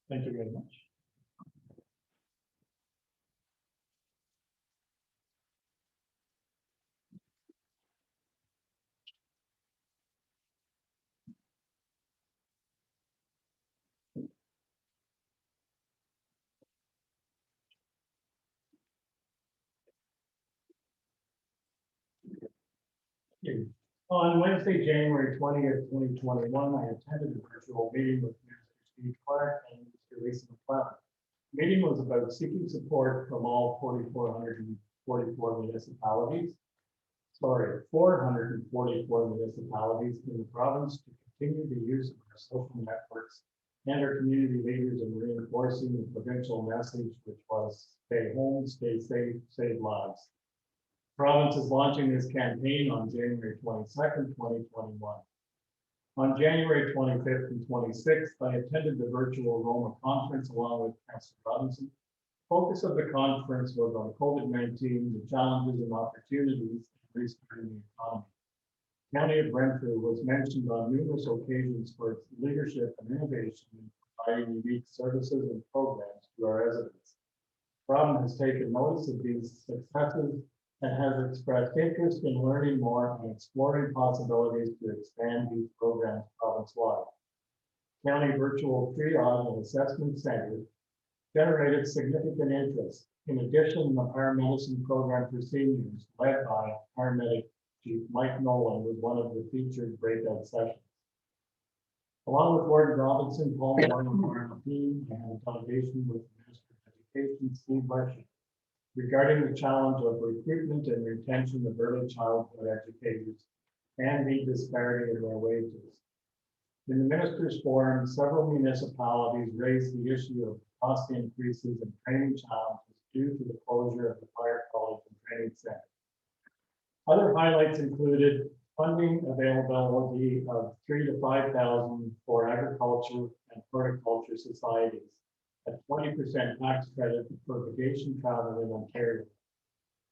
Thank you very much. On Wednesday, January 20th, 2021, I attended a virtual meeting with Minister Steve Clark and Mr. Lisa McLeod. The meeting was about seeking support from all 444 municipalities. 444 municipalities in the province to continue the use of our social networks and our community leaders in reinforcing the provincial message, which was stay home, stay safe, save lives. The province is launching this campaign on January 22nd, 2021. On January 25th and 26th, I attended the virtual Roma conference along with Councillor Robinson. The focus of the conference was on COVID-19, the challenges and opportunities in restarting the economy. The County of Brentford was mentioned on numerous occasions for its leadership and innovation in providing unique services and programs to our residents. The province has taken notice of these successes and has expressed interest in learning more and exploring possibilities to expand these programs province-wide. County Virtual Triage and Assessment Center generated significant interest. In addition, the paramedicine program for seniors, led by paramedic Chief Mike Nolan, was one of the featured breakout sessions. Along with Warden Robinson, Paul Moore, and our team, I had a delegation with the Minister of Education, Steve Lesher, regarding the challenge of recruitment and retention of early childhood educators and the disparity in their wages. In the Ministers' Forum, several municipalities raised the issue of cost increases and training challenges due to the closure of the Fire College and Training Center. Other highlights included funding availability of $3,000 to $5,000 for agriculture and horticulture societies, a 20% tax credit for vacation travel in Ontario.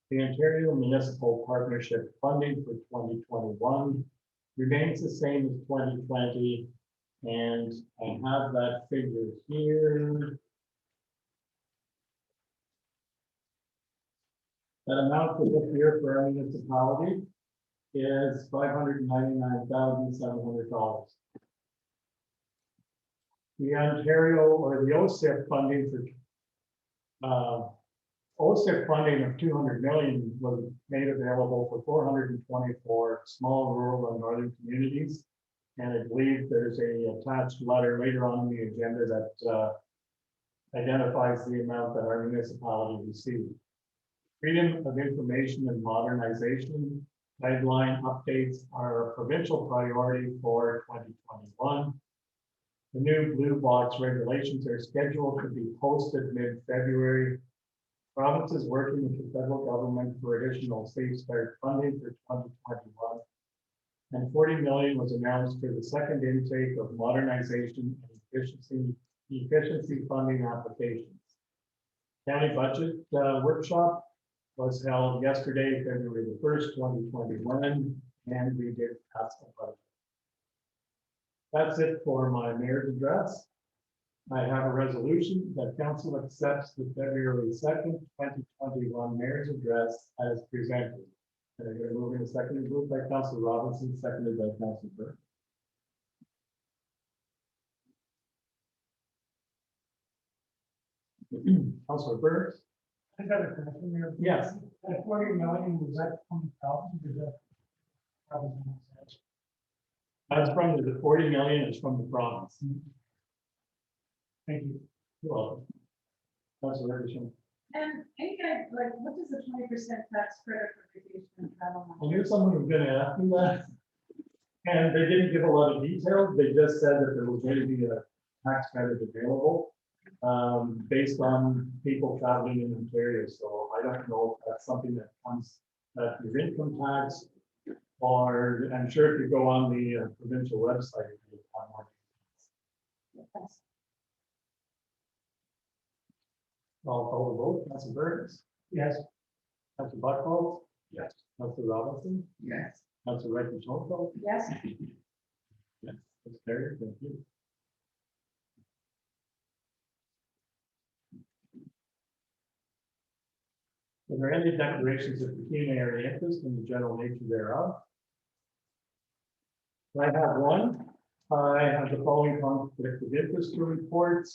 The Ontario Municipal Partnership funding for 2021 remains the same as 2020, and I have that figure here. That amount for this year for our municipality is $599,700. The Ontario or the OSIP funding for OSIP funding of $200 million was made available for 424 small, rural, and northern communities. And I believe there's a attached letter later on in the agenda that identifies the amount that our municipality received. Freedom of information and modernization guideline updates are a provincial priority for 2021. The new blue box regulations are scheduled to be posted mid-February. Province is working with the federal government for additional Safe Start funding for 2021. And $40 million was announced for the second intake of modernization and efficiency funding applications. County budget workshop was held yesterday, February the 1st, 2021, and we did pass the budget. That's it for my mayor's address. I have a resolution that council accepts the February 2nd, 2021 mayor's address as presented. And I'm going to move in a second, moved by Councilor Robinson, seconded by Councilor Burke. Councilor Burke. I got a question there. Yes. That 40 million, was that from the province or that province? That's from the 40 million is from the province. Thank you. You're welcome. Councilor Ferguson. And any guy, like, what does the 20% tax credit for vacation and travel? I knew someone was going to ask me that. And they didn't give a lot of details. They just said that there was going to be a tax credit available based on people traveling in Ontario. So I don't know if that's something that comes at your income tax, or I'm sure if you go on the provincial website, you'll find more details. I'll call the vote. Councilor Burns. Yes. Councilor Buckholz. Yes. Councilor Robinson. Yes. Councilor Wright-Johnson. Yes. Yes, that's carried. Thank you. Are there any declarations of pecuniary interest in the general nature thereof? I have one. I have the following conflict of interest to report.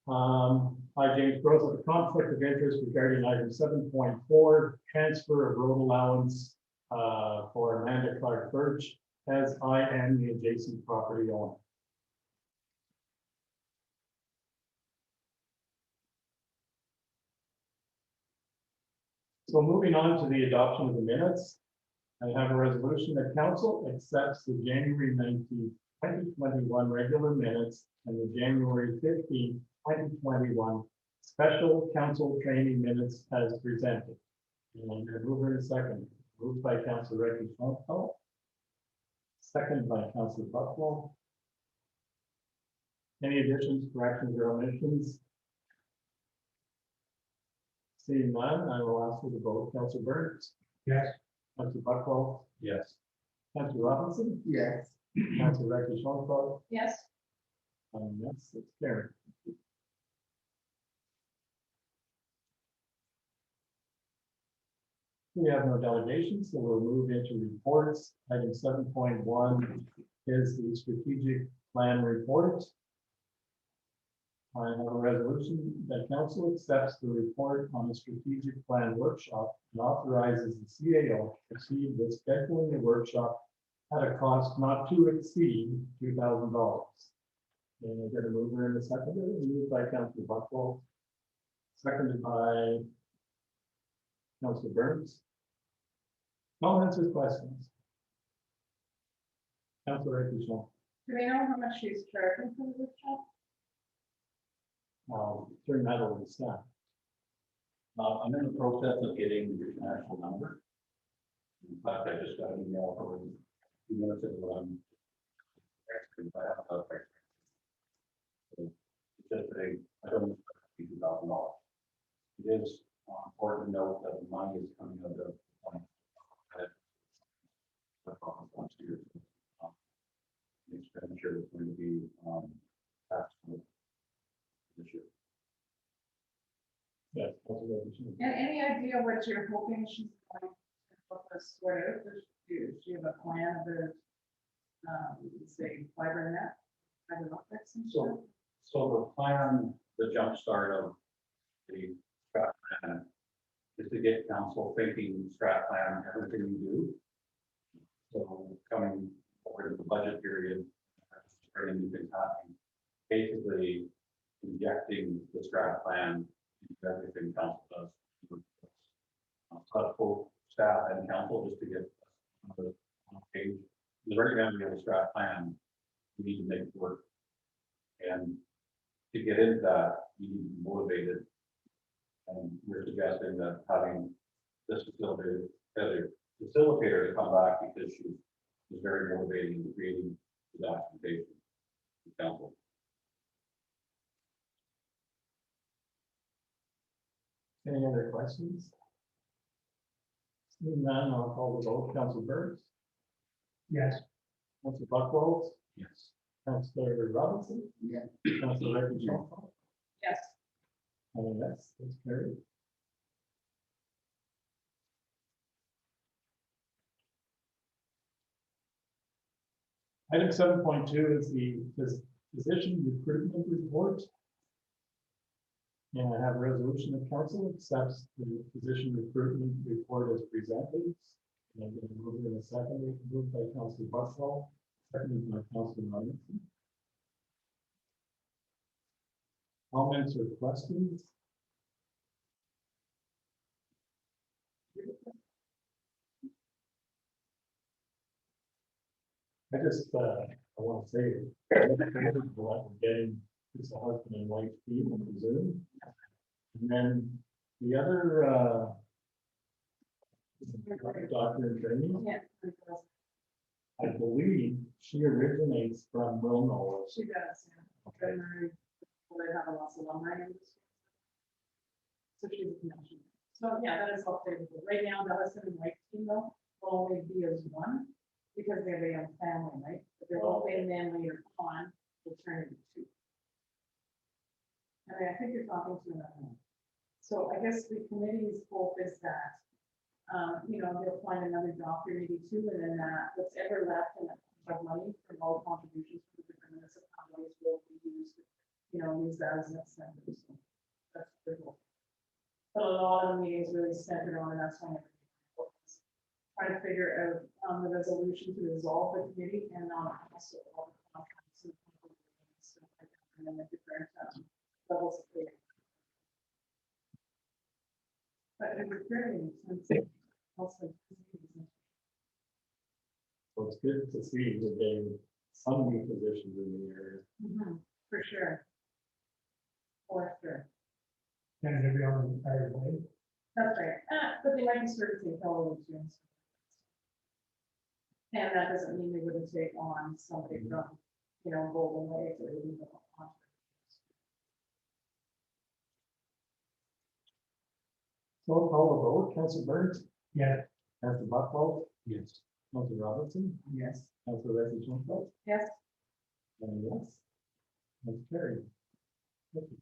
I, James Gross, have a conflict of interest regarding item 7.4, transfer of road allowance for Amanda Clark Birch, as I am the adjacent property owner. So moving on to the adoption of the minutes, I have a resolution that council accepts the January 19th, 2021 regular minutes and the January 15th, 2021 special council training minutes as presented. And I'm going to move in a second. Moved by Councilor Reggie Schonfeld. Second by Councilor Buckwell. Any additions, corrections, or omissions? Seeing none, I will ask for the vote. Councilor Burns? Yes. Councilor Buckwell? Yes. Councilor Robinson? Yes. Councilor Reggie Schonfeld? Yes, Yes, it's carried. We have no delegations, so we'll move into reports. Item 7.1 is the strategic plan report. I have a resolution that council accepts the report on the strategic plan workshop and authorizes the CAO to proceed with scheduling the workshop at a cost not to exceed $2,000. And we're going to move her in a second. Moved by Councilor Buckwell, seconded by Councilor Burns. Comments or questions? Councilor Reggie. do we know how much she's charging for the workshop? Turn that over to staff. I'm in the process of getting the actual number. In fact, I just got an email from a few minutes ago. I have a text. So, it's just I don't know $2,000. It is important to note that the money is coming out of last year. The expenditure is going to be taxed this year. Yes. Councilor Reggie. And any idea what you're hoping she's going to help us sort out? Does she have a plan of the, say, fiber net? Fiber optics and stuff? So the plan, the jumpstart of the strat plan is to get council thinking strat plan, everything we do. So coming over to the budget period, starting new things happening, basically injecting the strat plan into everything council does. But both staff and council just to get on the page. The recommended we have a strat plan, we need to make it work. And to get into that, you need to be motivated. And we're suggesting that having this facilitator to come back because she was very motivating in creating the documentation for council. Any other questions? Seeing none, I'll call the vote. Councilor Burns? Yes. Councilor Buckwell? Yes. Councilor Robinson? Yes. Councilor Reggie Schonfeld? Yes, Yes, that's carried. Item 7.2 is the physician recruitment report. And I have a resolution of council accepts the physician recruitment report as presented. And I'm going to move in a second. Moved by Councilor Buckwell, seconded by Councilor Robinson. Comments or questions? I want to say, we're getting this a husband and wife team on the Zoom. And then the other, doctor in training, yeah, I believe she originates from Wilno. she does, yeah. Veterinary, they have a lot of alumni in this. So she's a connection. So, yeah, that is all favorable. Right now, the husband and wife team though, will only be as one, because they have a young family, right? But they're all in, then later on, will turn into two. And I think you're talking to another one. So So I guess the committee's hope is that, they'll find another doctor maybe two, and then what's ever left in of money from all contributions from the different municipalities will be used, use that as an incentive. So that's the goal. But a lot of the meetings really centered on, and that's why everything trying to figure out the resolution to dissolve the committee and also all the contracts and stuff like that, and then the different levels of pay. But it was very intensive. Also, So it's good to see that they, some new positions in the area. for sure. For sure. And every on the entire way. That's right. But they might be certain fellow insurance. And that doesn't mean they wouldn't take on somebody from, Golden Lake or even. So I'll call the vote, Council Burns, Yeah. Council Buckwell, Yes. Council Robinson, Yes. Council Reggie Johnson, Yes. and yes. That's carried. Thank you.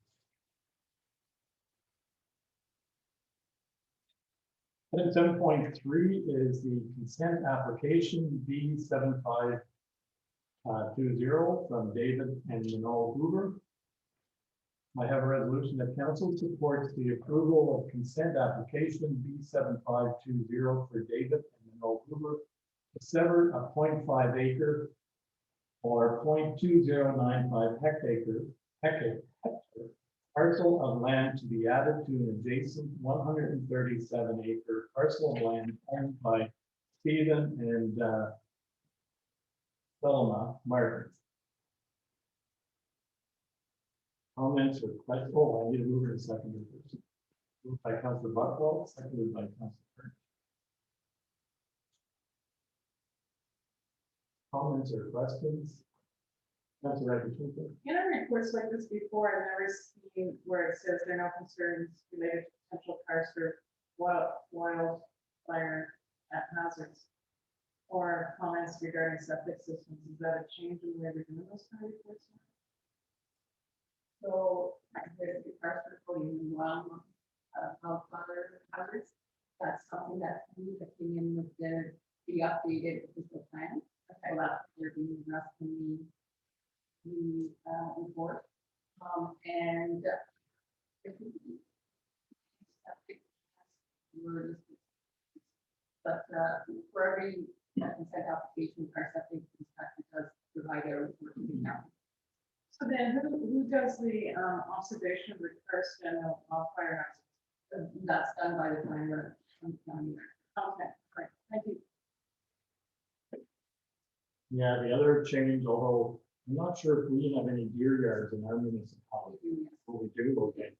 Item 7.3 is the consent application B 7520 from David and Manol Hoover. I have a resolution that council supports the approval of consent application B 7520 for David and Manol Hoover to sever a 0.5 acre or 0.2095 hectare parcel of land to be added to an adjacent 137 acre parcel of land owned by Stephen and Selma Martin. Comments or questions? Oh, I need to move it a second. Moved by Councilor Buckwell, seconded by Councilor Burns. Comments or questions? Councilor Rodriguez. In our reports like this before, I've never seen where it says there are no concerns related to potential karst or wildfire hazards. Or comments regarding septic systems. Is that a change in the way we're doing those kind of reports? So, there's the first reporting wildfire hazards. That's something that we opinion would be updated with the plan. Okay. So that's they're being addressed in the report. And but for every consent application, our septic inspector does provide a report to the county. So then who does the observation of the karst and wildfire hazards? That's done by the planner from the county. Okay, great, thank you. Yeah, the other change, although I'm not sure if we have any deer yards in our municipality. What we do, okay.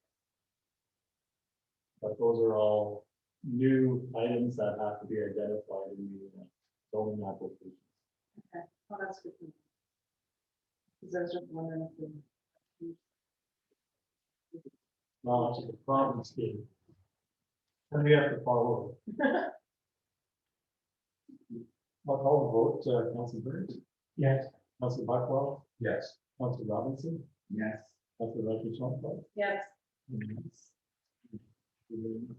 But those are all new items that have to be identified in the zoning application. Okay, well, that's good. Because I was just wondering if Well, it's a problem scheme. And we have to follow. I'll call the vote, Council Burns, Yes. Council Buckwell, Yes. Council Robinson, Yes. Council Reggie Johnson. yes. Thank you very much.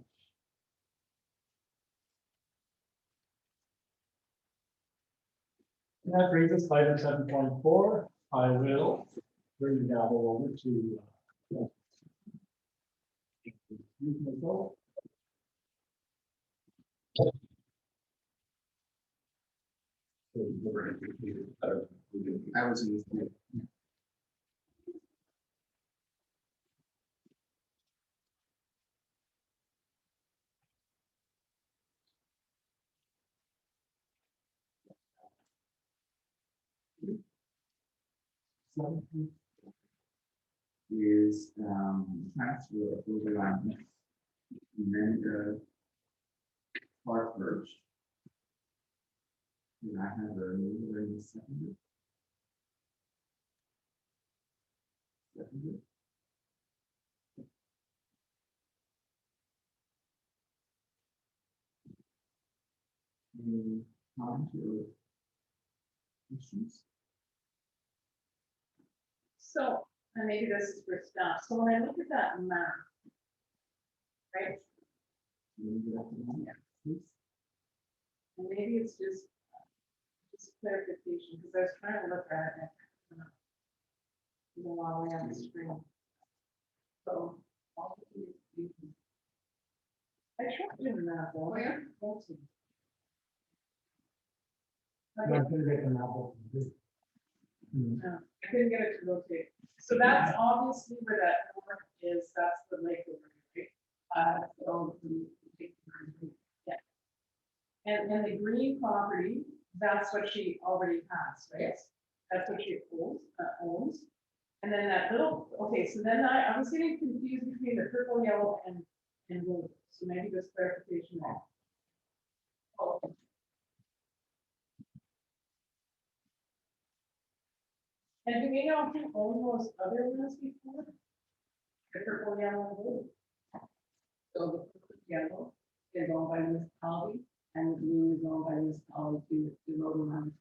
And that brings us to item 7.4. I will bring the gavel over to excuse myself. I was in this. Is transfer approval on and then Clark first. And I have a mover in the second. Any comments or questions? So, and maybe this is for staff, so when I look at that map, right? Leave it up to them. Please. And maybe it's just clarification, because I was trying to look at it. You know, while we're on the screen. So. all of these- I tried doing that though. Where? Okay. I'm not gonna get them out. No, I couldn't get it to rotate. So that's obviously where that number is, that's the lake over here, right? So, yeah. And the green property, that's what she already has, right? Yes. That's what she owns. And then that little, okay, so then I was getting confused between the purple, yellow, and blue. So maybe this clarification there. Oh, And do we know who owned those other ones before? The purple, yellow, and blue. so the yellow is owned by municipality, and the blue is owned by municipality to the road around.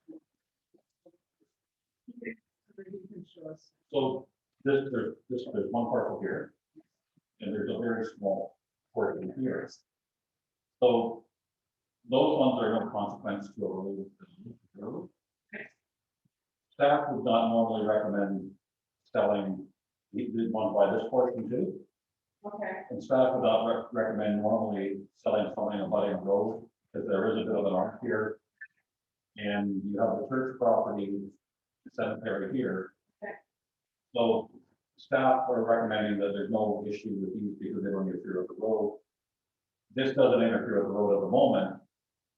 Okay, so maybe you can show us. So there's one parcel here. And there's a very small portion here. So those ones are no consequence to a road. Staff would not normally recommend selling, we want to buy this portion too. Okay, And staff would not recommend normally selling something abutting a road, because there is a bit of an arc here. And you have the church property, the cemetery here. Okay. So staff are recommending that there's no issue with these because they don't interfere with the road. This doesn't interfere with the road at the moment,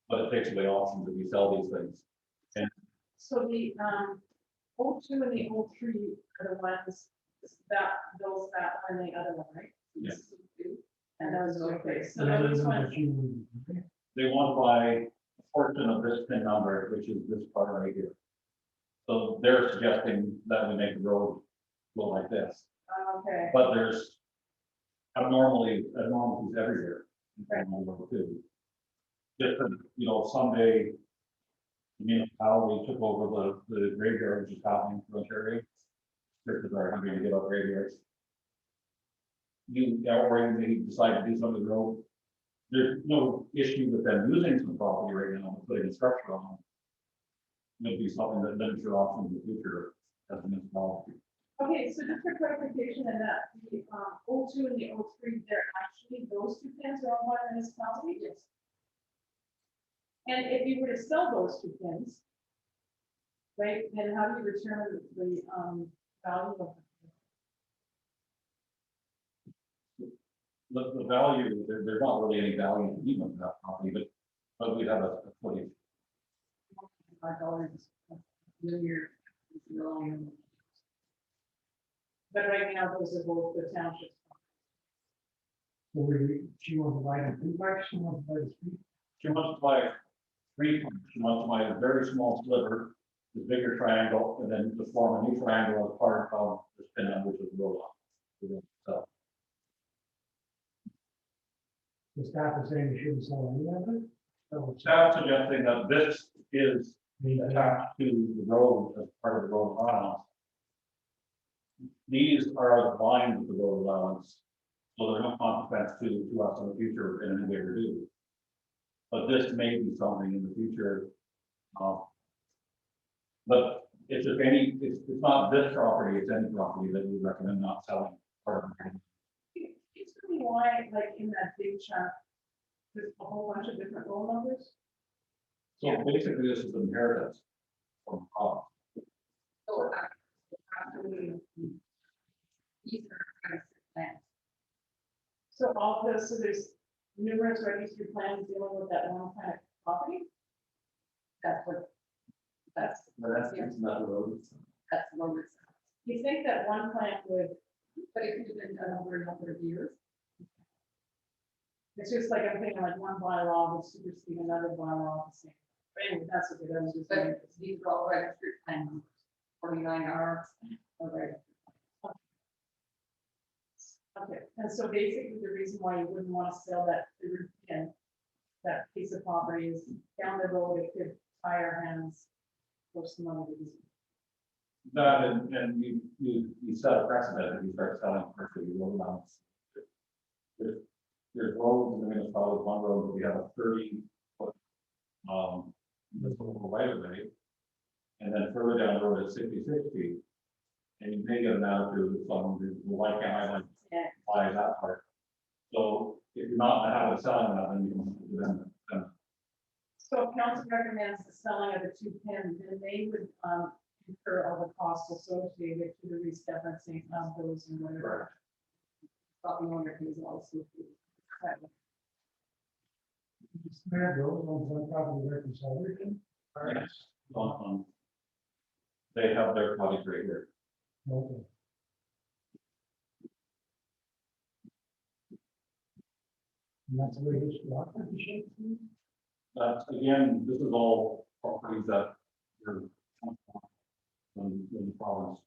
but it takes away options if we sell these things. so the, 02 and the 03 are the ones, that one and the other one, right? Yes. And those are okay, so And then those you know ones, that you- They want to buy a portion of this PIN number, which is this part right here. So they're suggesting that we make the road go like this, okay, but there's abnormalities everywhere. in the road too. Just that, you know, someday the municipality took over the graveyard, which is happening in Ontario. Churches are having to give up graveyards. Or they decide to do something with the road. There's no issue with them using some property right now, putting a structure on. It'll be something that limits your options in the future as a municipality. okay, so just for clarification, and that the, 02 and the 03, they're actually, those two pins are owned by the municipality? Yes. And if you were to sell those two pins, right, then how do you determine the, value of them? The value, there's not really any value to even that property, but we have a footage. $5 New Year. But right now, those are both the townships. So she wants to buy the two parts, she wants to buy the street. She wants to buy she wants to buy a very small sliver, the bigger triangle, and then to form a new triangle as part of the spin on which is roll off. So The staff is saying you shouldn't sell any of it. So staff suggesting that this is maybe attached to the road as part of the road allowance. These are the lines of the road allowance, so there's no consequence to us in the future in any way to do. But this may be something in the future. But it's if any, it's not this property, it's any property that we recommend not selling. It's really why, like, in that big chart, there's a whole bunch of different roll numbers. So basically, this is inheritance from So actually, these are kind of plans. So all of this, so there's numerous registry plans dealing with that one kind of property. That's what, that's, But that's not the road. that's the road itself. You think that one plan would, But it could have been done over a number of years. it's just like, I'm thinking like one bylaw would supersede another bylaw at the same. But anyway, that's what it is. But these are all registered plan numbers, 49R, all right. Okay, and so basically the reason why you wouldn't want to sell that, that piece of property is down the road, it could tie our hands for some other reason. that, and you set a precedent if you start selling commercial road allowance. there's roads, and then it's probably one road, but we have a 30-foot, this little right of way. And then further down the road at 66 feet. And you may get an attitude of someone who, why can't I like Yeah. buy that part? So if you're not in the habit of selling that, then you can, then So if council recommends the selling of the two pins, then they would, incur all the costs associated to the resurfacing of those and whatever. Property owner pays also. Mayor, those on one property reconciliation. yes, they have their project right here. Okay. And that's where this lot is. That's, again, this is all properties that are in the province.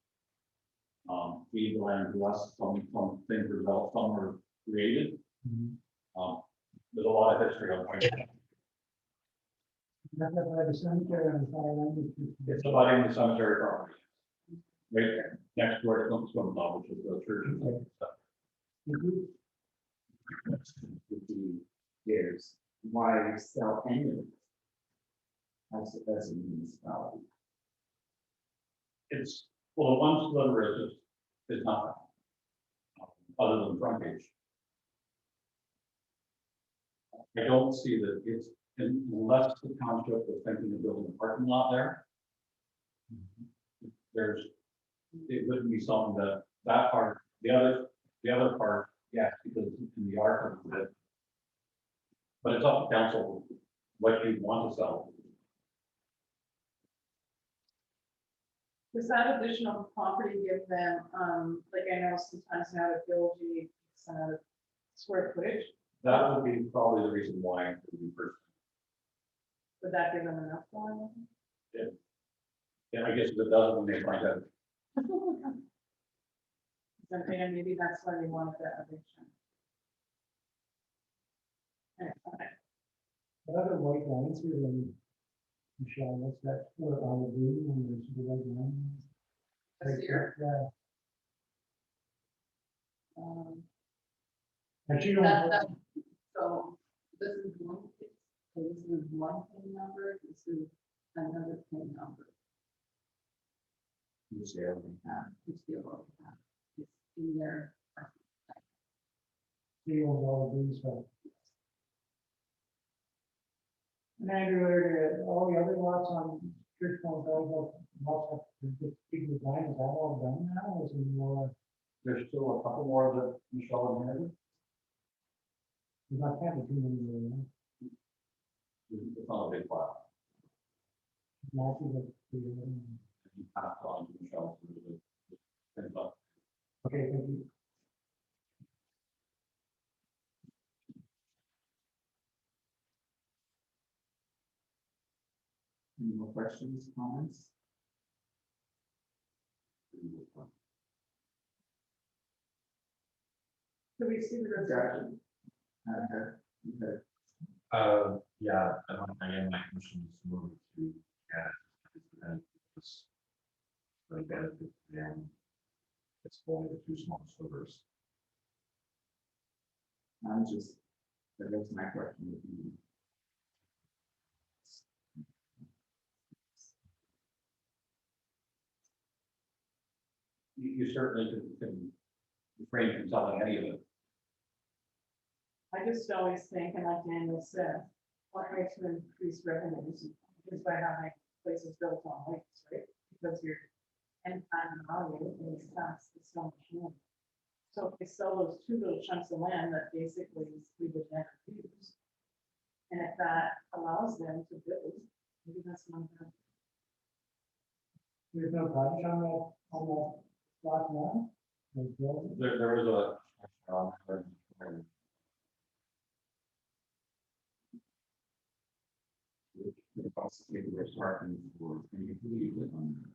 We the land to us, some things were developed, some were created. There's a lot of history on it. That's why the cemetery and fire. It's abutting the cemetery property. Right there, next door to Swim Club, which is the church. and stuff. Years, why sell any of it? As a municipality. It's, well, the one sliver is nothing. Other than frontage. I don't see that it's, unless the township is thinking of building a parking lot there. It wouldn't be something that part, the other part, yes, because it's in the art of it. But it's up to council what you want to sell. Does that additional property give them, like I know sometimes now at Bilgy, square footage, That would be probably the reason why it would be first. would that give them enough for them? Yeah, I guess if it doesn't, they find out. And maybe that's why they wanted that eviction. Okay. The other white lines really, Michelle, what's that for, all the blue and there's the white line? This year? Yeah, Um, and you don't. So this is one, so this is one pin number, this is another pin number. Which they already have. Which they already have. It's in their. He owns all of these, but. And Andrew, all the other lots on Church Point Drive, lots of the big design, is that all done now, or is it more, There's still a couple more that Michelle inherited. there's not kind of too many, you know, It's not a big file. massive, but, You passed on to Michelle. So there's a- okay, thank you. Any more questions, comments? Do we see the resolution? Okay. Yeah, again, my commission is moving to add, and it's really benefit to them. It's only the two small slivers. I'm just, that was my question would be. You certainly can refrain from selling any of it. I just always think, and like Daniel said, what makes to increase revenues is by having places built on lakes, right? Because your end time value is taxed so much more. So if they sell those two little chunks of land that basically we would never use. And if that allows them to build, maybe that's one thing. There's no project on that lot now? There's building? There is a. The possibility of parking for any legal on the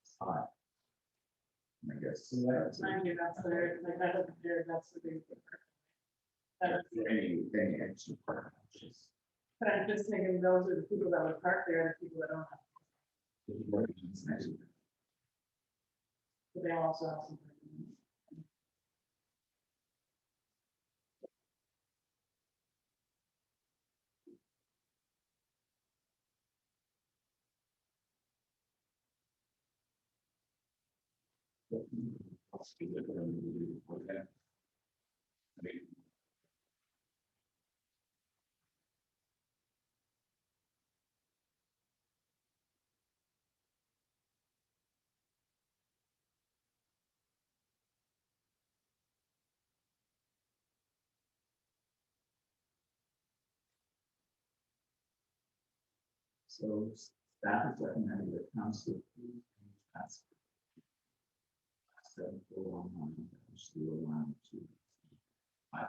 side. I guess. That's Mind you, that's their, like, that is their, that's the big. That is, any extra parking. but I'm just thinking those are the people that would park there, and the people that don't have, but they also have some. parking. So staff is recommending that council approve and pass. 7411-01 5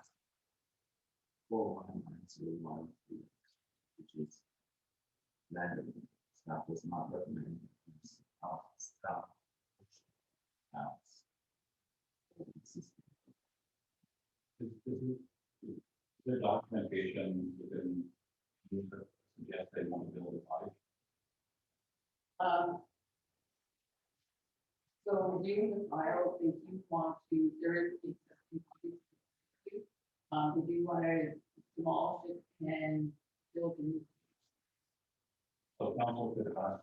419013, which is random. Staff does not recommend use of staff. The documentation within, suggest they want to build a body. So reviewing the file, if you want to, there is existing copies. If you want to demolish it and build a new. So council could ask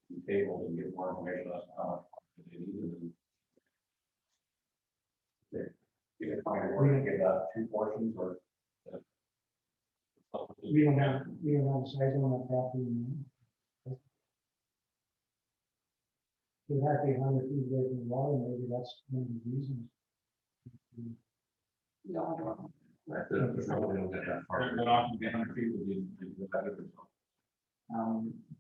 the table and get more information on how much they need. You can find where to get that two portions or. We don't have a size on that property now. We have 800 feet away from the water, maybe that's one of the reasons. No, I don't know. There's no way to get that far. They're not going to be 100 feet with the better result.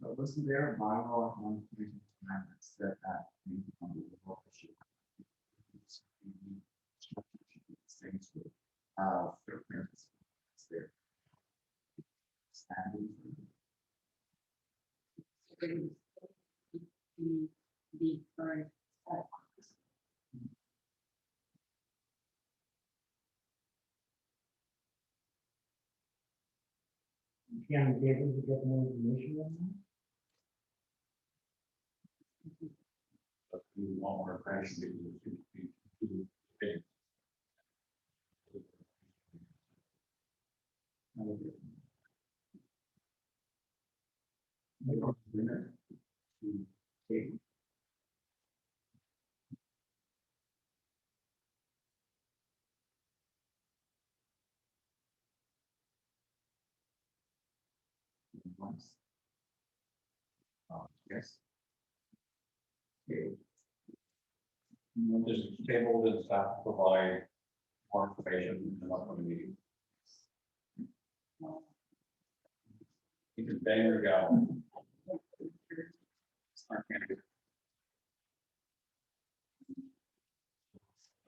But wasn't there a bylaw on 329 that said that maybe on the water should things with footprints there. Standing. The current. Can we be able to get more information on that? But we want more information because it seems to be too big. Once. Yes. Okay. Just table the staff to provide more information in the upcoming meeting. You can bang your gavel.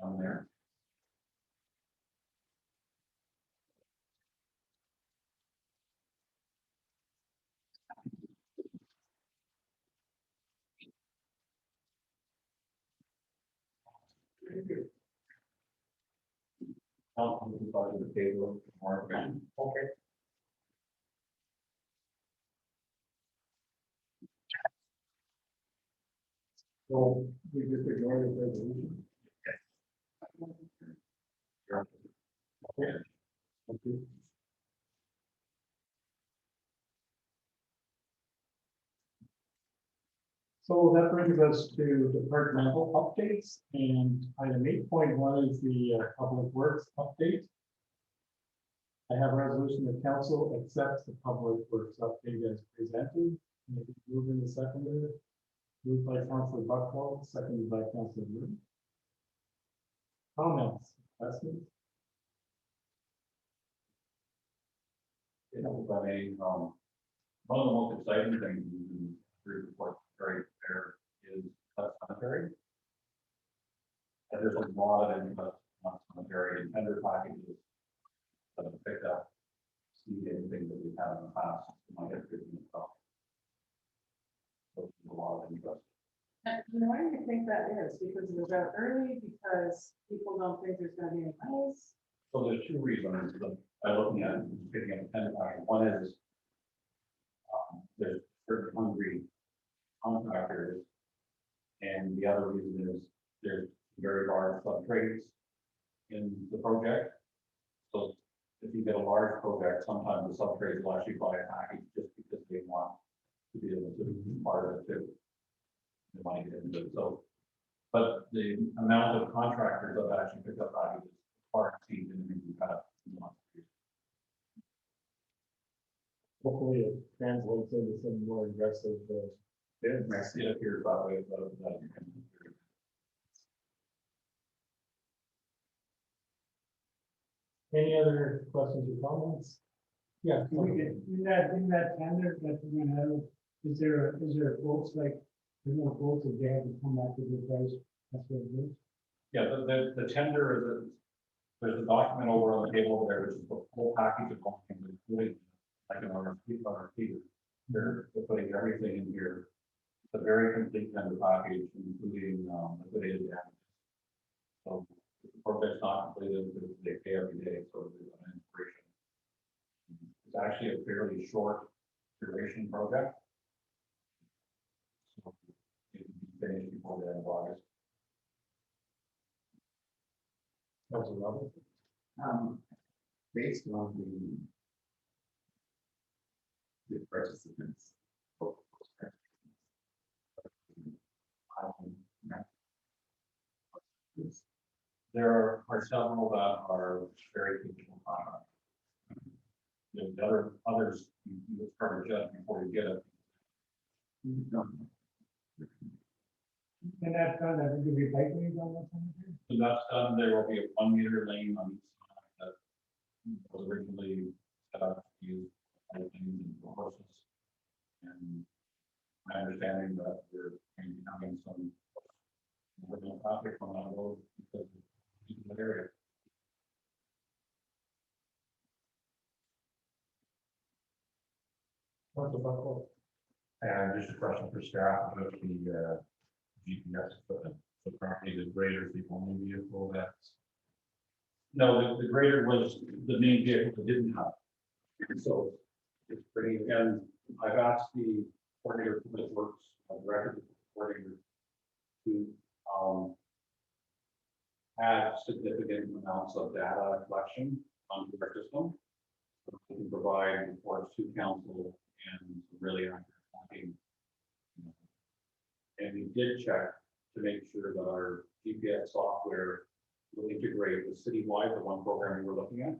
On there. I'll come to the table for more information. Okay. So we just ignore the resolution. Okay. Thank you. So that brings us to departmental updates, and item 8.1 is the public works update. I have a resolution that council accepts the public works update as presented. Maybe move in the seconder. Moved by Councilor Buckwell, seconded by Councilor Wood. Comments, questions? You know, but one of the most exciting things in the report very fair is cemetery. And there's a lot of interest on cemetery and tender packages that have picked up, see anything that we've had in the past, might have given it up. So there's a lot of interest. And you know, why do you think that is? Because it was out early, because people don't think there's gonna be any monies. So there's two reasons that I'm looking at picking up a tender package. One is there's certain hungry contractors, and the other reason is there's very large subtrades in the project. So if you get a large project, sometimes the subtrades will actually buy a package just because they want to be able to be part of it too. They want to get into it. So But the amount of contractors that actually pick up packages far exceeds anything we've had. in the last few years. Hopefully it translates into some more aggressive, bids. I see it here that way, but Any other questions or comments? Yeah. In that tender that we're gonna have, is there quotes like, there's no quotes if they have to come back with the price, that's what it is? yeah, the tender is a, there's a document over on the table over there, which is the whole package of all things, including like an RFP. They're putting everything in here. It's a very complete tender package, including liquidated damages. So if the project's not completed, they pay every day, so there's an inspiration. It's actually a fairly short duration project. So it can be finished before the end of August. Councilor Robinson? Based on the participants. There are several that are very capable. The others, you start to judge before you get it. And that's done, that would be bike lanes on that time? So that's done, there will be a 1 meter lane on each side that was originally set up to use lanes and for horses. And my understanding that we're going to be having some traffic on that road because of the area. Councilor Buckle? And just a question for staff about the GPS equipment. So currently the grader is the only vehicle that's. No, the grader was the main vehicle that didn't have. So it's pretty, and I've asked the coordinator of public works, director of coordinator to add significant amounts of data collection onto our system. So we can provide reports to council and really accurate tracking. And we did check to make sure that our GPS software will integrate with citywide, the one program we were looking at.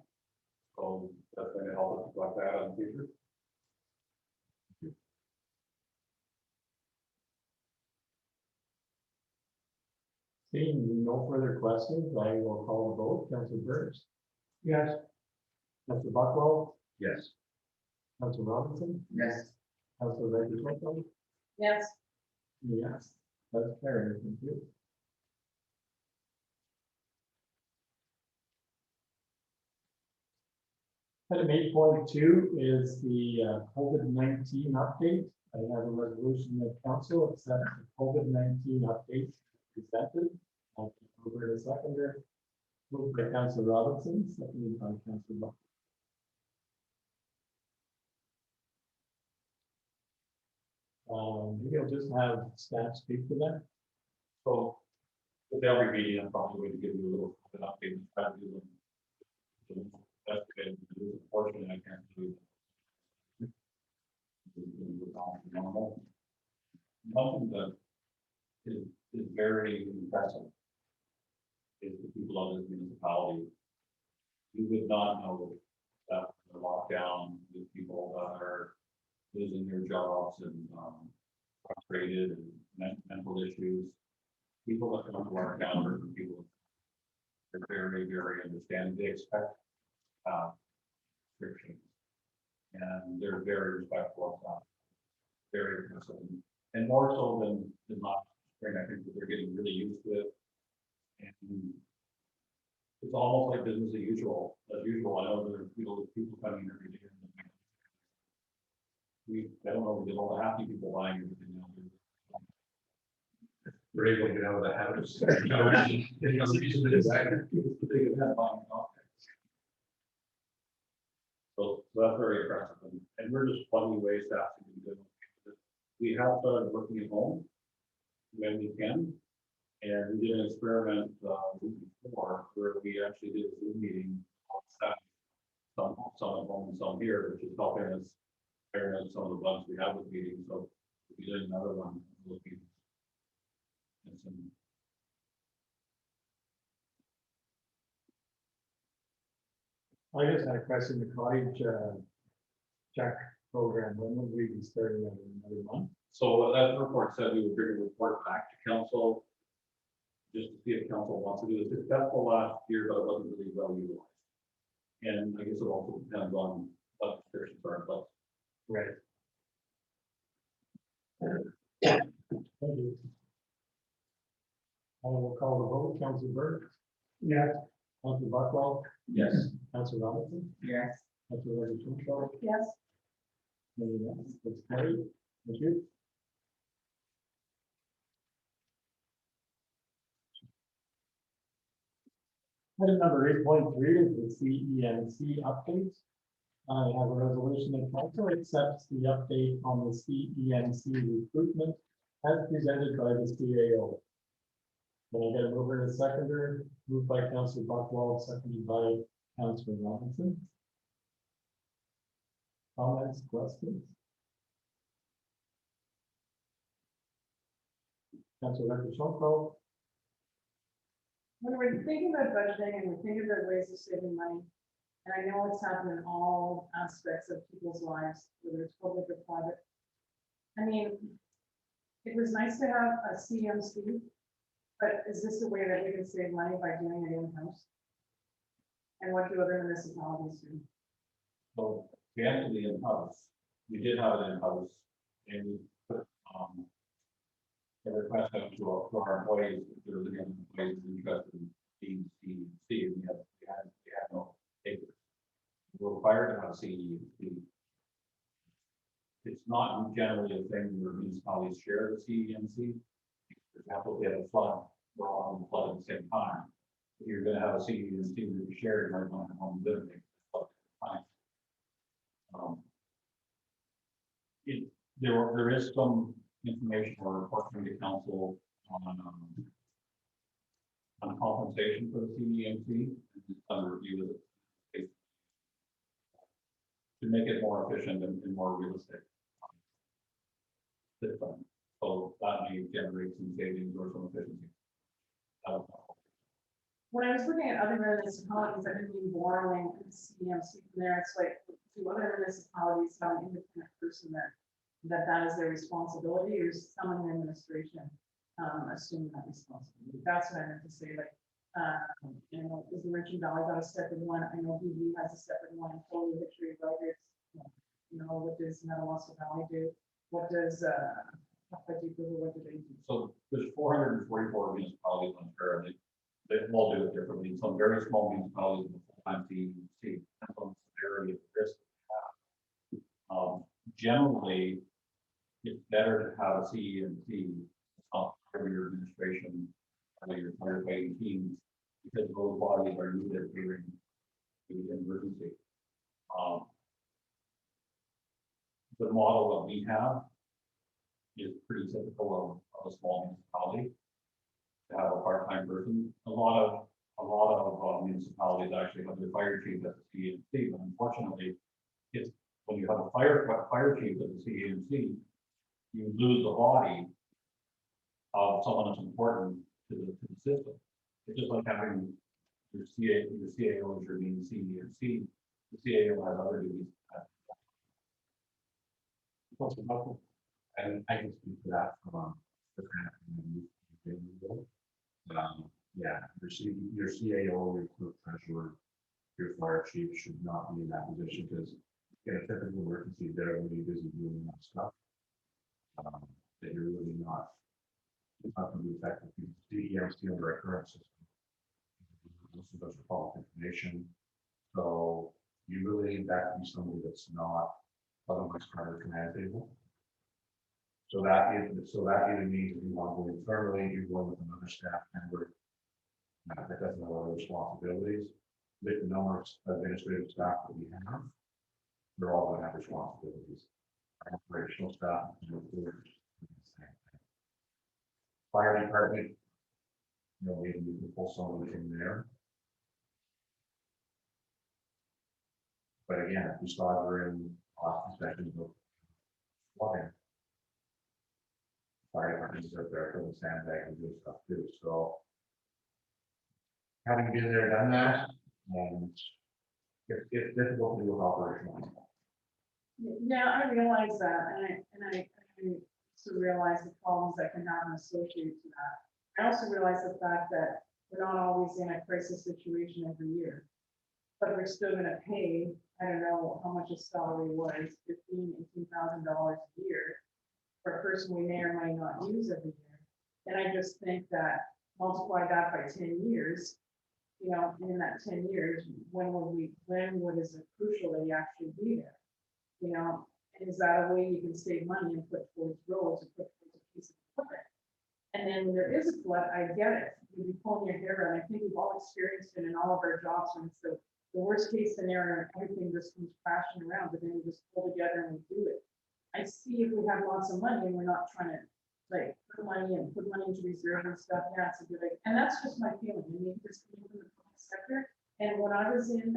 So that's going to help us collect that in the future. Seeing no further questions, I will call the vote. Councilor Burns? Yes. Councilor Buckle? Yes. Councilor Robinson? Yes. Councilor Reddy? Yes, Yes, that's carried. Thank you. Item 8.2 is the COVID-19 update. I have a resolution of council accept the COVID-19 update presented. I'll take over the seconder. Moved by Councilor Robinson, seconded by Councilor Buck. Maybe I'll just have staff speak to that. So with every meeting, I'm probably going to give you a little bit of update. Try to do them. That's good. It's unfortunate I can't do it. Normal. Something that is very impressive is the people of this municipality. You would not know that the lockdown with people that are losing their jobs and frustrated and mental issues. People that come to our calendar, people are very, very understanding. They expect restrictions, and they're very respectful of that. Very impressive, and more so than last spring. I think that they're getting really used to it, and it's almost like business as usual. As usual, I know there are people coming every day. I don't know, we get all the happy people buying everything now. We're able to get out of the habit of. So that's very impressive, and we're just finding ways to actually do it. We have started working at home when we can, and we did an experiment before where we actually did a Zoom meeting on staff, some at home and some here, which is helping us clear out some of the bugs we have with meetings. So we'll be doing another one looking at some I just had a question, the cottage, check program, when would we be starting that in another month? So that report said we would bring a report back to council. Just to see if council wants to do it. It's successful last year, but it wasn't really well utilized. And I guess it also depends on what restrictions are in place. Right. Thank you. I will call the vote, Council Burke. Yeah. Council Buckwell, Yes. Council Robinson, Yes. Council Lady Trudeau, Yes, yes, that's carried. Thank you. Item number 8.3 is the CENC update. I have a resolution that council accepts the update on the CENC recruitment as presented by the CAO. Can I get a mover and a seconder? Moved by Councilor Buckwald, seconded by Councilor Robinson. Comments, questions? Councilor Shonko. when we're thinking about budgeting and we're thinking about ways of saving money, and I know it's happened in all aspects of people's lives, whether it's public or private. I mean, it was nice to have a CMC, but is this a way that we can save money by doing it in-house? And what do other municipalities do? So we actually in-house, we did have it in-house, and we put, a request out to our employees, if there was any employees interested in being CEC, and we had no papers. We're required to have CEC. It's not generally a thing where municipalities share the CEC. For example, if we had a flood, we're all on the flood at the same time. If you're gonna have a CEC that you share, you might want to have home living. There is some information or report from the council on compensation for the CEMC. It's under review to make it more efficient and more realistic. So that may generate some savings or some efficiency. When I was looking at other municipalities that have been borrowing CMC from there, it's like, do other municipalities have an independent person that is their responsibility, or is someone in administration assume that responsibility? That's what I meant to say, like, you know, is the Merchant Valley got a separate one? I know BV has a separate one, Holy Victory Riders, you know, what does Madawaska Valley do? What does, what do they do? So there's 444 municipalities on Ontario. They all do it differently. Some very small municipalities with full-time CEC, depends on the severity of the risk they have. Generally, it's better to have a CEMC, for your administration, or your firefighting teams, because those bodies are needed during the emergency. The model that we have is pretty typical of a small municipality to have a part-time person. A lot of municipalities actually have their fire chief at the CEMC, but unfortunately, it's when you have a fire chief at the CEMC, you lose the body of someone that's important to the system. It's just like having your CAO as your main CEMC. The CAO has other duties. And I can speak to that from yeah, your CAO, your clerk treasurer, your fire chief should not be in that position, because in a typical emergency, they're really busy doing that stuff. That you're really not, it's not going to be effective. CEMC under our current system. Most of those are public information. So you really need that to be somebody that's not otherwise part of the command table. So that either means you want to go internally, you go with another staff member that doesn't have other responsibilities. With the number of administrative staff that we have, they're all going to have responsibilities. Our operational staff, fire department, you know, maybe you can pull somebody in there. But again, if we start in inspections of flooding, fire departments are there for the sandbag and do stuff too. So having been there, done that, and It's difficult to do with operational. Yeah, I realize that, and I also realize the problems that can happen associated to that. I also realize the fact that we're not always in a crisis situation every year. But we're still gonna pay, I don't know how much a salary was, $18,000 a year for a person we may or may not use every year. And I just think that multiply that by 10 years, you know, in that 10 years, when is it crucial that you actually be there? You know, and is that a way you can save money and put towards roads and put towards a piece of equipment? And then when there is a flood, I get it. You'd be pulling your hair out. I think we've all experienced it in all of our jobs when it's the worst case scenario and everything just comes crashing around, but then we just pull together and we do it. I see if we have lots of money and we're not trying to like put money into reserve and stuff, yeah, it's a good idea. And that's just my feeling. I mean, this came from the public sector. And when I was in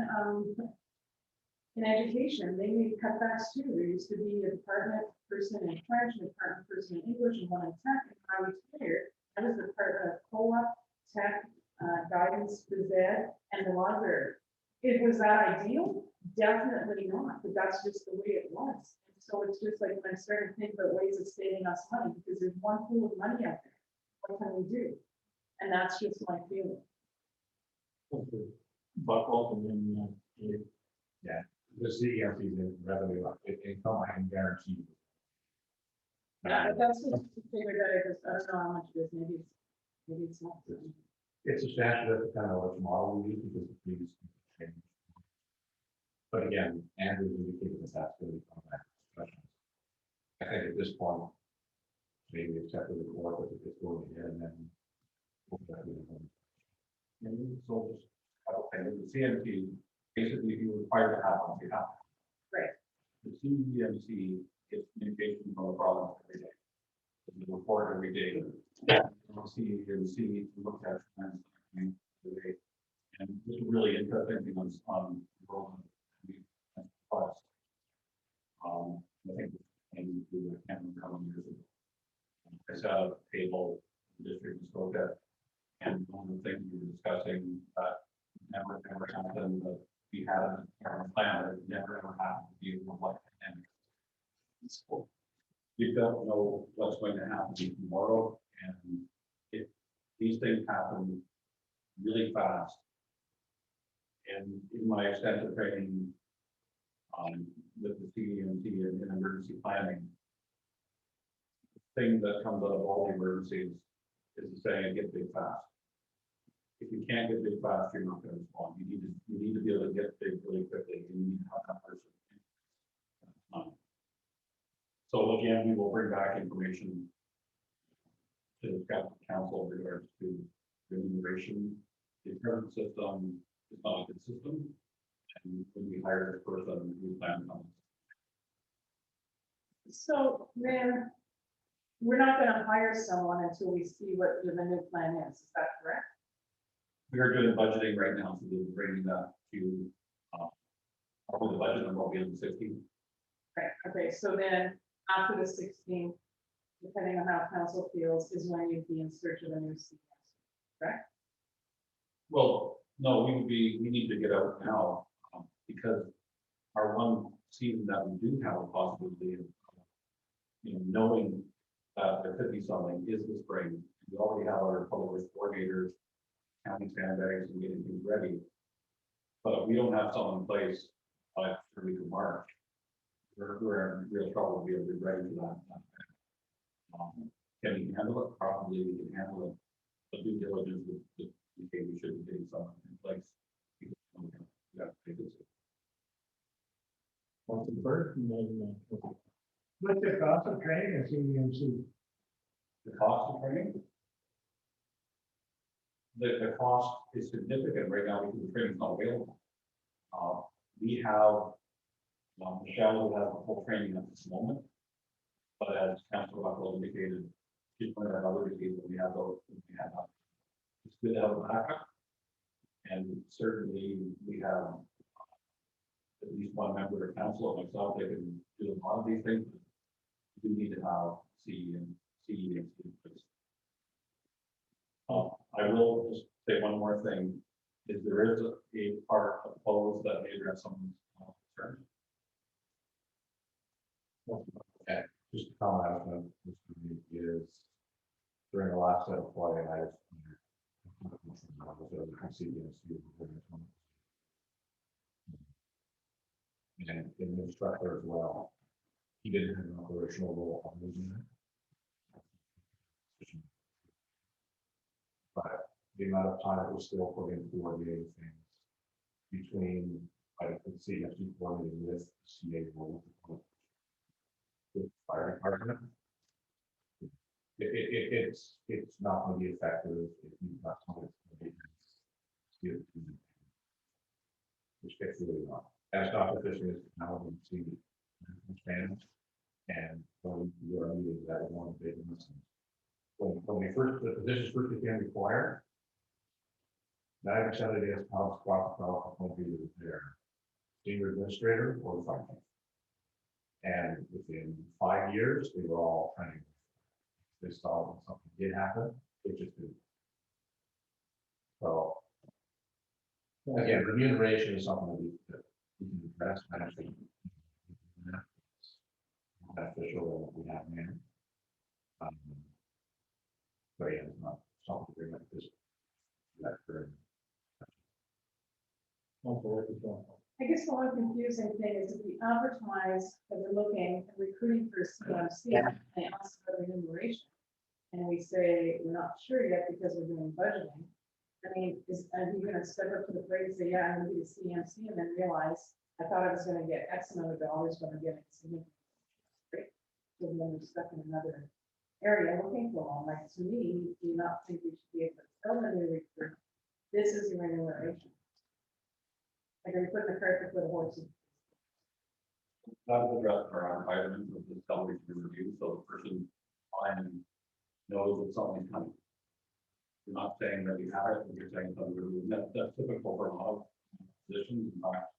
education, they made cutbacks too. There used to be a department person in French, a department person in English, and one in tech. And when I retired, I was the department of co-op, tech, guidance, phys ed, and the library. It was that ideal? Definitely not, but that's just the way it was. And so it's just like when I started to think about ways of saving us money, because there's one pool of money out there. What can we do? And that's just my feeling. Buckle and then, Yeah, the CEMC's in revenue, income I can guarantee. That's just a figure that I don't know how much it is, maybe it's not. It's substantial, that's kind of which model we use because the fees change. But again, Andrew's indicated that that's going to become that discussion. I think at this point, maybe accept the report, but if it's going ahead and then. And so just, okay, the CMP, basically you require to have on behalf. Right. The CMC gets communication from the province every day. The report every day. CMC look at and this is really interesting because on rural plus. I think and we can't remember how many years ago. I saw a table in the district of Skoga, and one of the things we were discussing that never happened, that we had a current plan, that never ever happened to be like pandemic. So we don't know what's going to happen tomorrow, and if these things happen really fast. And in my extensive training with the CEMT and emergency planning, the thing that comes out of all the emergencies is the saying, get big fast. If you can't get big fast, you're not going to respond. You need to be able to get big really quickly. You need to have that person. So again, we will bring back information to the council in regards to remuneration. The current system is not a good system, and when we hire this person, we plan on. So then, we're not gonna hire someone until we see what the new plan is that correct? We are doing budgeting right now, so we're bringing that to, probably the budget number will be on the 16th. Right, okay, so then after the 16th, depending on how council feels, is when you'd be in search of a new CES, correct? Well, no, we need to get out now, because our one season that we do have a possibility of, knowing that there could be something is the spring. We already have our public works coordinators, counting sandbags and getting things ready. But if we don't have someone in place by the week of March, we're in real trouble to be able to be ready for that. Can we handle it? Probably we can handle it. But due diligence would indicate we should be getting someone in place. Yeah, once it's birth, and then, What's the cost of training a CEMC? the cost of training? The cost is significant right now because the training is not available. We have, Michelle will have the full training at this moment. But as Councilor Buckle indicated, she's going to have other people, we have those, we have that. It's good to have a backup. And certainly we have at least one member of council, myself, they can do a lot of these things. We need to have CE and in place. I will just say one more thing. is there is a part opposed that may address some concerns. Just a comment I was going to is during the last set of play, I was. And in the instructor as well. He didn't have an operational role on losing it. But the amount of time it was still put in coordinating things between, I could see actually coordinating with CA role with fire department. It's not going to be effective if you've got someone which gets really wrong. And it's not efficient as technology to expand. And when you are meeting that one big listen. When the positions first became required, 90% of the house squad will be their senior administrator or the fire chief. And within 5 years, they were all training. They saw when something did happen, it just didn't. So again, remuneration is something that we can address. Actually, beneficial that we have now. But yeah, it's not something to bring up this. I guess the one confusing thing is if we advertise that we're looking and recruiting for CMC and ask for remuneration. And we say, we're not sure yet because we're doing budgeting. I mean, are you gonna step up to the plate and say, yeah, I'm gonna be the CMC and then realize, I thought I was gonna get X amount of dollars, but I'm getting significant. Right? So then we're stuck in another area looking for one. Like to me, do you not think we should be able to tell them to recruit? This is your remuneration. Like, are you putting the cart before the horse? That is addressed in our environment of the salary review, so the person on knows that something's coming. You're not saying that you have it, but you're saying something really, that's typical for a lot of positions. In fact,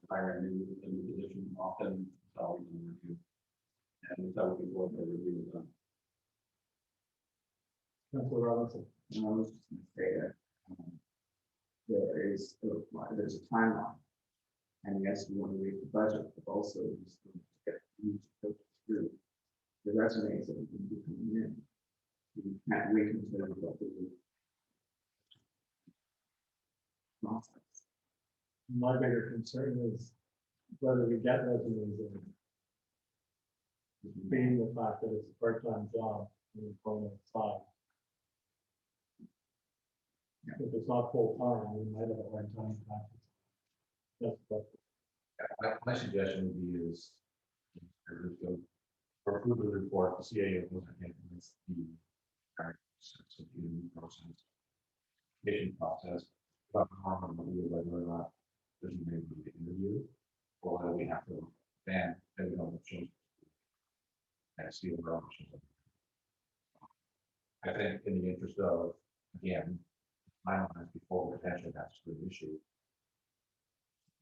hiring a new position often salaries and review. And it's how we can work the review is done. Councilor Robinson. And I was just going to say that there's a timeline. And yes, we want to read the budget, but also just get through the resumes that have been coming in. You can't wait until what the process. My bigger concern is whether we get resumes in. Being the fact that it's a part-time job and it's going outside. If it's not full-time, we might have a hard time practice. That's what. My suggestion would be is for approval of the report, the CAO wasn't implements the process. But whether or not there's maybe the interview or whether we have to ban and we don't change and see what our options are. I think in the interest of, again, finalize before potentially that's the issue.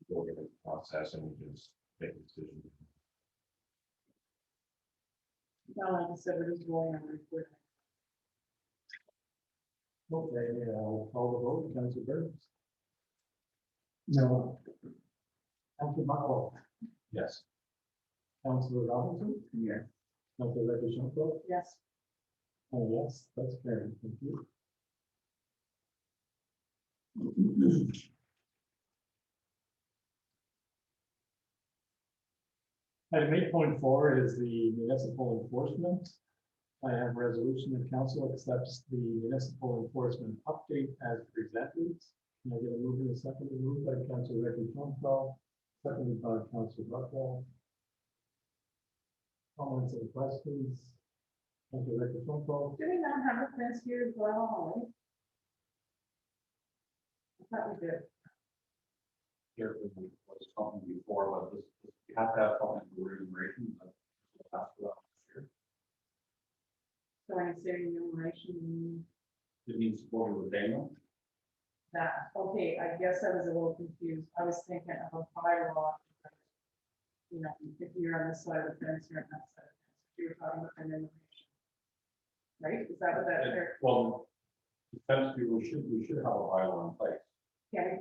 Go get the process and we just make a decision. No, like I said, we're just rolling on the report. Okay, I'll call the vote. Councilor Burns. No. Councilor Buckle. Yes. Councilor Robinson. Yeah. Councilor Reddy-Shanko. Yes. Oh, yes, that's carried. Thank you. Item 8.4 is the municipal enforcement. I have a resolution that council accepts the municipal enforcement update as presented. Can I get a move in a second? Moved by Councilor Reddy-Shanko, seconded by Councilor Buckle. Comments and questions? Councilor Reddy-Shanko. Do we not have a fence here as well? I thought we did. Here was something before, but this, you have to have something for remuneration. That's what I'm sure. So when you say remuneration, It means supporting with Daniel. that, okay, I guess I was a little confused. I was thinking of a fire law. You know, if you're on this side of the fence, you're on that side of the fence. You're talking about remuneration. Right? Is that what that? Well, defense people we should have a bylaw in place. Yeah,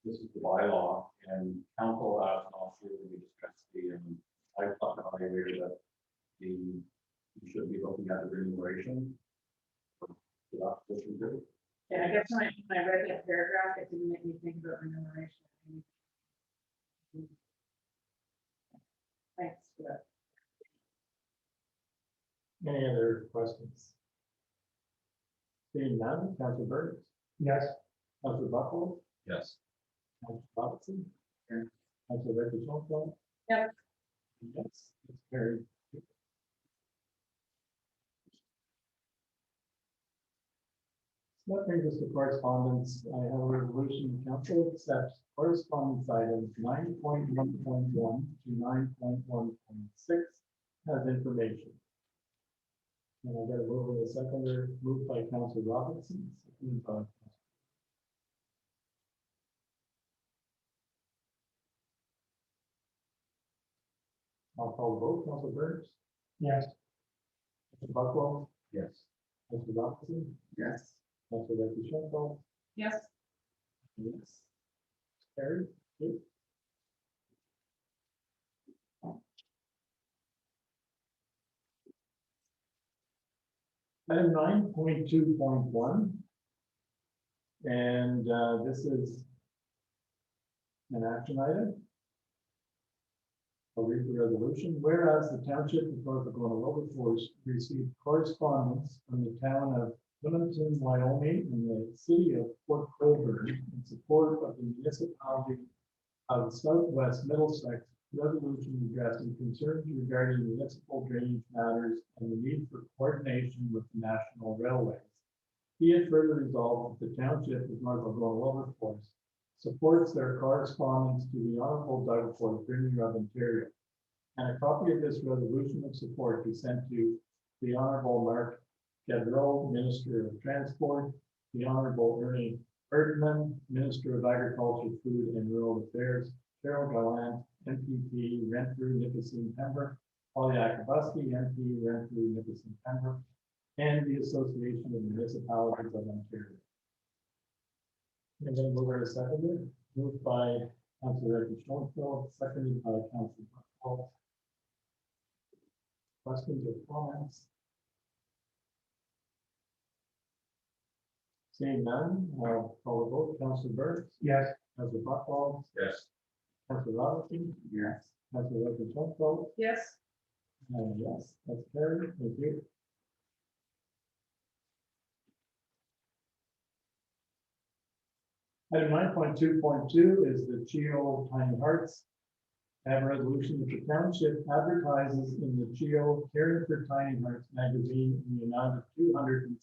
This is the bylaw, and council asked last year when we discussed I thought evaluated that you should be looking at the remuneration. For that position too. yeah, I guess when I read that paragraph, it didn't make me think about remuneration. Thanks for that. Any other questions? Seeing none, Councilor Burns, Yes. Councilor Buckle, Yes. Councilor Robinson. Yeah. Councilor Ricky Schultz. Yep. Yes, it's carried. So that brings us to correspondence. I have a resolution, the council accepts correspondence items 9.1.1 to 9.1.6 as information. And I got a move with a seconder, moved by Councilor Robinson, seconded by Councilor. I'll call the vote. Councilor Burns, Yes. Councilor Buckwell, Yes. Councilor Robinson, Yes. Councilor Ricky Schultz. Yes, Yes. Carried. Good. Item 9.2.1. And this is an action item. I'll read the resolution. Whereas the Township of North Algona Wilberforce received correspondence from the town of Clinton, Wyoming, and the city of Port Colborne in support of the municipality of Southwest Middlesex resolution addressing concerns regarding municipal drainage matters and the need for coordination with the national railways. Be it further resolved that the Township of North Algona Wilberforce supports their correspondence to the Honorable Doug Premier of Ontario. And a copy of this resolution of support be sent to the Honorable Mark Gaudreau, Minister of Transport, the Honorable Ernie Erdman, Minister of Agriculture, Food and Rural Affairs, Cheryl Gallant, MPP, Renfrew, Nipissing, Pembroke, Polly Akabuski, MP, Renfrew, Nipissing, Pembroke, and the Association of Municipalities of Ontario. And then move to seconded, moved by Councilor Ricky Schultz, seconded by Councilor Buckle. Questions or comments? Seeing none, I'll call the vote. Councilor Burns, Yes. Councilor Buckle, Yes. Councilor Robinson, Yes. Councilor Ricky Schultz, yes, and yes, that's carried. Thank you. Item 9.2.2 is the CHIO Tiny Hearts. I have a resolution that the township advertises in the CHIO Caring for Tiny Hearts magazine in the amount of $275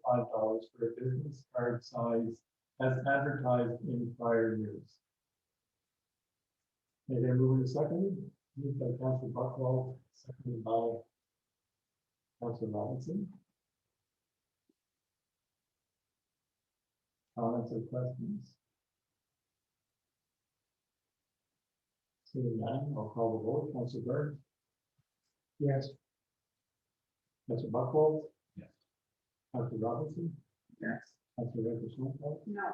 for a business card size as advertised in prior years. May I move in second? Moved by Councilor Buckwell, seconded by Councilor Robinson. Comments or questions? Seeing none, I'll call the vote. Councilor Burns, Yes. Councilor Buckwell, Yes. Councilor Robinson, Yes. Councilor Ricky Schultz, no,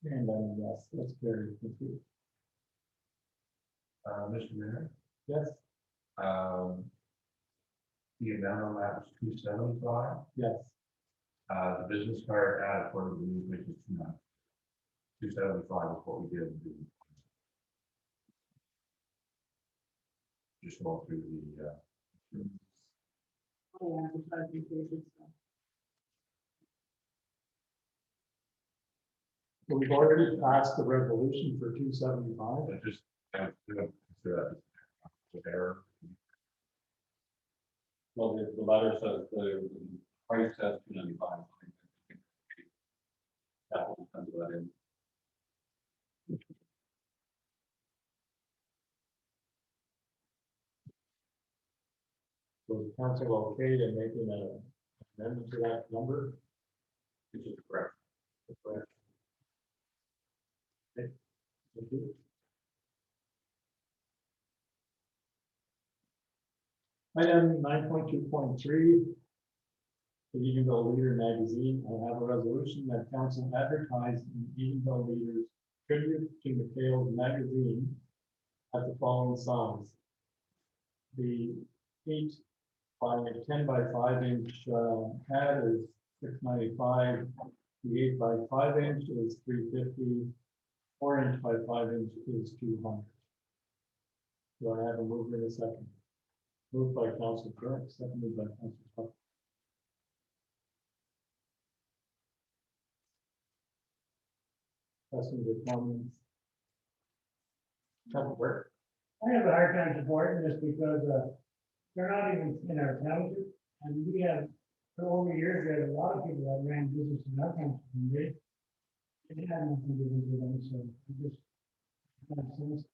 and I'm yes, that's carried. Thank you. Mr. Mayor, Yes, the amount on that was $275. yes, The business card ad for the new business tonight. $275 is what we did. Just going through the, oh, yeah, I'm trying to think of it, so. we've already passed the resolution for 275. I just, consider that an error. Well, the letter says the price says $295. That will come to that in. Was council okay in making an amendment to that number? Which is correct. Correct. Okay. Thank you. Item 9.2.3. the Edenville Leader magazine. I have a resolution that council advertised in Edenville Leader's tribute to McHale's magazine at the following size. The 8 by 10 by 5 inch ad is $6.95. The 8 by 5 inch is $3.50. 4 inch by 5 inch is $200. Do I have a mover in a second? Moved by Council Burke, seconded by Council Tucker. Questions or comments? Council Burke? I have a hard time supporting this because, they're not even in our township, and we have, for over years, we had a lot of people that ran business in our township, and they had nothing to do with them, so it just makes sense.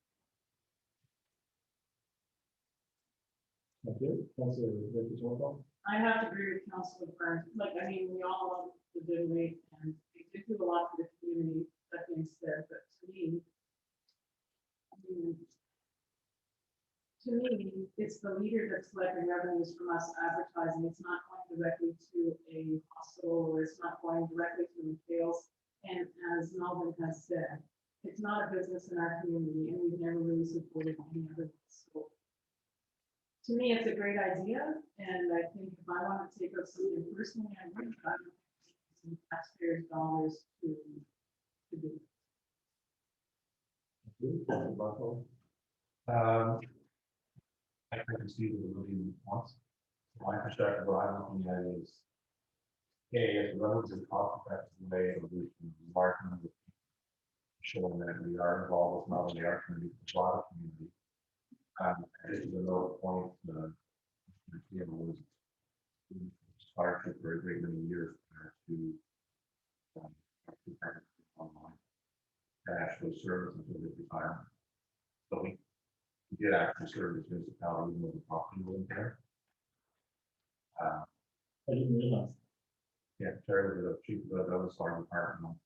Thank you. Councilor Richards. I have to agree with Councilor Burns, like, I mean, we all love the good way, and they did do a lot for the community, that being said, but to me, it's the leader that's collecting revenues from us advertising, it's not going directly to a hospital, or it's not going directly to McHale's, and as Melvin has said, it's not a business in our community, and we've never really supported any other, so to me, it's a great idea, and I think if I want to take up something personally, I would try to take some taxpayers' dollars to do it. Thank you. Councilor Buckle. I can see the moving once. My perspective, what I'm looking at is, hey, it's a relatively cost-effective way of reaching a large number of people, showing that we are involved with not only our community, but the broader community. This is another point, was scholarship for a great many years prior to online that actually served until his retirement. So we did actually serve as municipality, even though the property wasn't there. I didn't realize. Yeah, Terry was the chief of the fire department,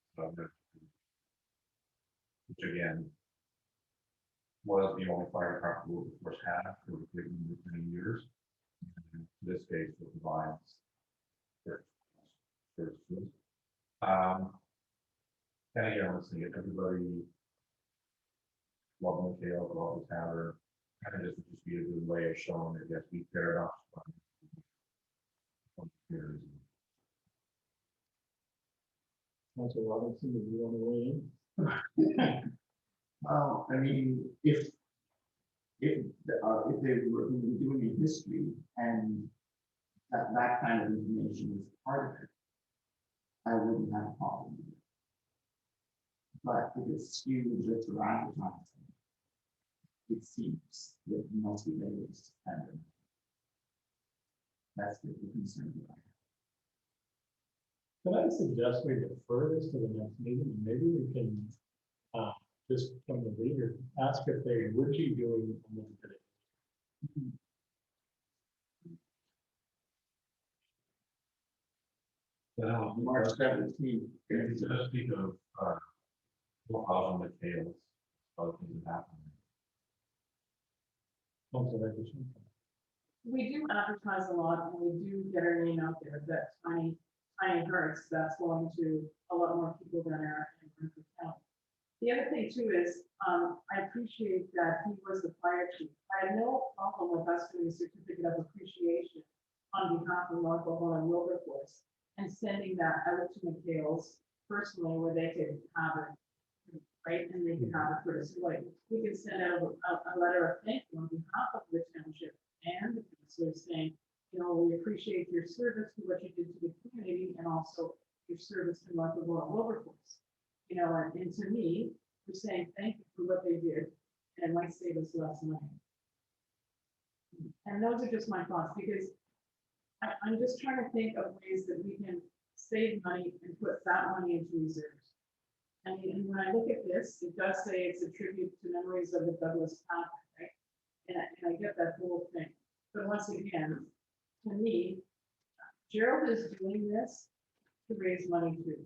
which again was the only fire department Wilberforce had for many years. And in this case, it provides services. And again, let's see, everybody love McHale, love the town, kind of just would just be a good way of showing that yes, we care about. Councilor Robinson, do you want to weigh in? Well, I mean, if they were doing a history and that kind of information is part of it, I wouldn't have a problem with it. But if it's skewed just for advertising, it seems that multi-layered is kind of, that's the concern that I have. Can I suggest we defer this to the next meeting, and maybe we can, just from the leader, ask if they would be doing a little bit of. March 17th. It's just speak of what on the tails of things that happen. Councilor Richardson. We do advertise a lot, and we do get our name out there, that tiny hearts, that's going to a lot more people than our in County. The other thing too is, I appreciate that he was the fire chief. I have no problem with us doing a certificate of appreciation on behalf of Algona Wilberforce and sending that out to McHale's personally, where they could have it, right, and they can have it for us. Like, we can send out a letter of thank you on behalf of the township and the councilor saying, you know, we appreciate your service to what you did to the community and also your service to Algona Wilberforce. You know, and to me, we're saying thank you for what they did, and it might save us less money. And those are just my thoughts, because I'm just trying to think of ways that we can save money and put that money into reserves. I mean, and when I look at this, it does say it's a tribute to memories of the Douglas Patrick, right? And I get that whole thing. But once again, to me, Gerald is doing this to raise money too.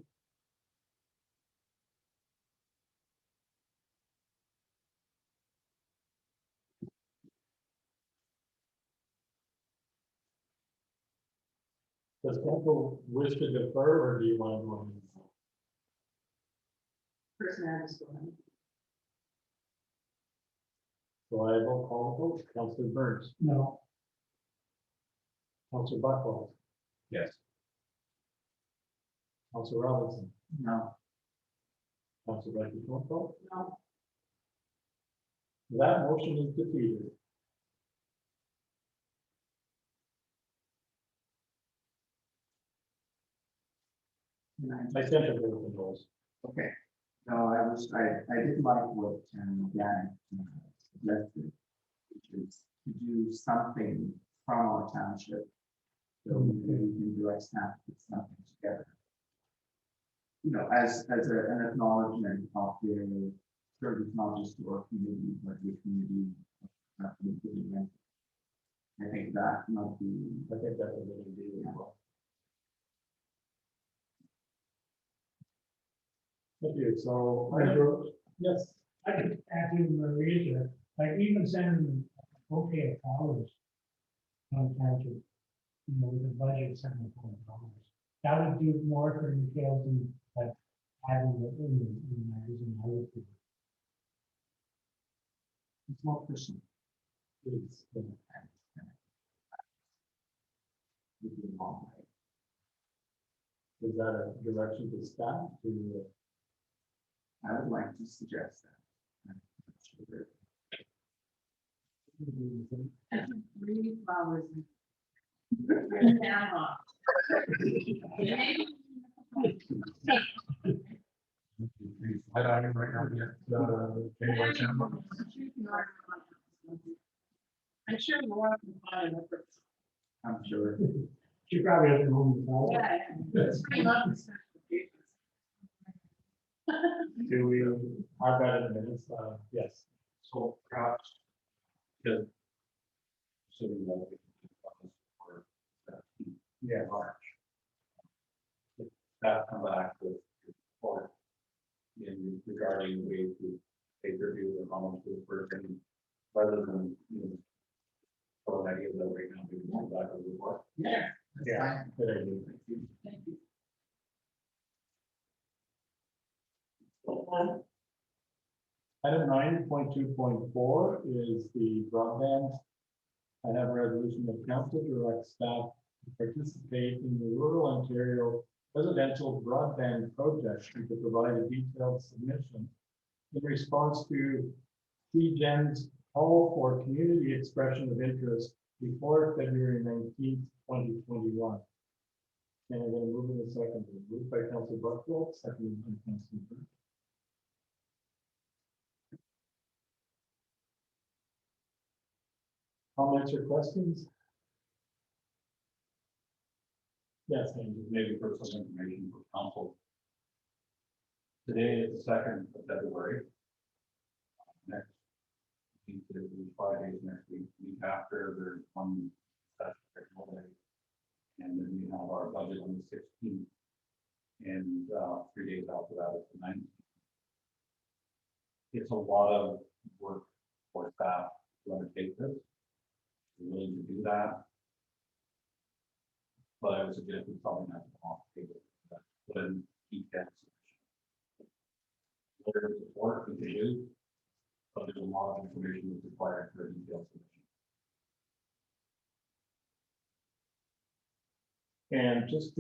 Does council wish to defer, or do you want to go ahead? Person I was going. So I will call the vote. Councilor Burns, No, Councilor Buckles, Yes. Councilor Robinson, No, Councilor Becky Cornwell. No, That motion is defeated. I sent it to the rules. okay. No, I did like what Dan suggested, which is to do something from our township. So we can direct staff to put something together. You know, as an acknowledgement of their service, not just to our community, but the community. I think that might be. I think that's a really good one. Thank you. So, yes, I could add to Maria, like even sending okay dollars on township, you know, with a budget of $700. That would do more for details than like having the in magazine. I would think. It's more personal. please. Would be a long way. Is that a direction to staff to? I would like to suggest that. I'm not sure. and 3 flowers. Bring it down off. I don't even right now yet. January 10th. I'm sure Laura can find it. I'm sure. She probably doesn't own the ball. Yeah, it's pretty much the specifications. Do we have that in the minutes? Yes. So perhaps, because. Assuming that we can do funds for that Yeah. March. If Staff come back with a report in regarding ways to pay review or how much to the person, rather than, throw an idea that right now we can come back with a report. Yeah. That's Yeah. fine. Good idea. Thank you. Item 9.2.4 is the broadband. I have a resolution of council direct staff to participate in the rural Ontario residential broadband project and to provide a detailed submission in response to CGEN's call for community expression of interest before February 19th, 2021. And I'm going to move in a second. Moved by Council Buckfield, seconded by Council Burke. Comments or questions? Yes, Andrew. Maybe for some information for council. Today is the 2nd of February. Next week is 5 days next week. Week after, there's one statutory holiday. And then we have our budget on the 16th. And 3 days after that is the 19th. It's a lot of work for staff to undertake this. We're willing to do that. But I would suggest it's something that's off the table, that wouldn't keep that solution. Whether it's support, we can do, but there's a lot of information that's required for a detailed solution. And just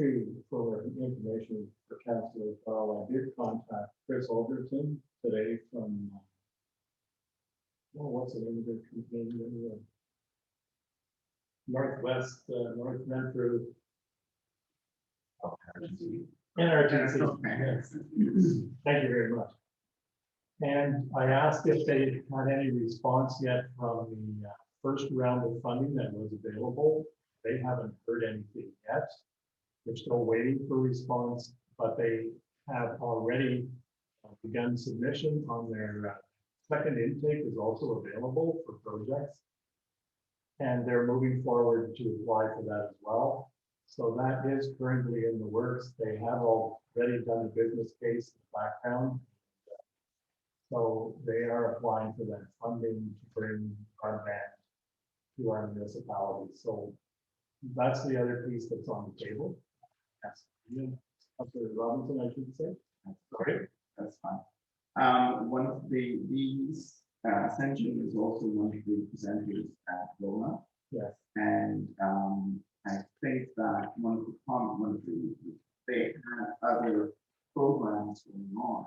for information for council as well, I did contact Chris Alderton today from, what's the name of the company? Northwest, North Renfrew. NRTC. Yes. Thank you very much. And I asked if they had any response yet from the first round of funding that was available. They haven't heard anything yet. They're still waiting for response, but they have already begun submission on their second intake is also available for projects. And they're moving forward to apply for that as well. So that is currently in the works. They have already done a business case in the background. So they are applying for that funding to bring broadband to our municipality. So that's the other piece that's on the table. Yes. Yeah. Councilor Robinson, I should say. Sorry. That's fine. One of these, Sanjay is also one of the presenters at Algona. Yes. And I think that they had other programs going on.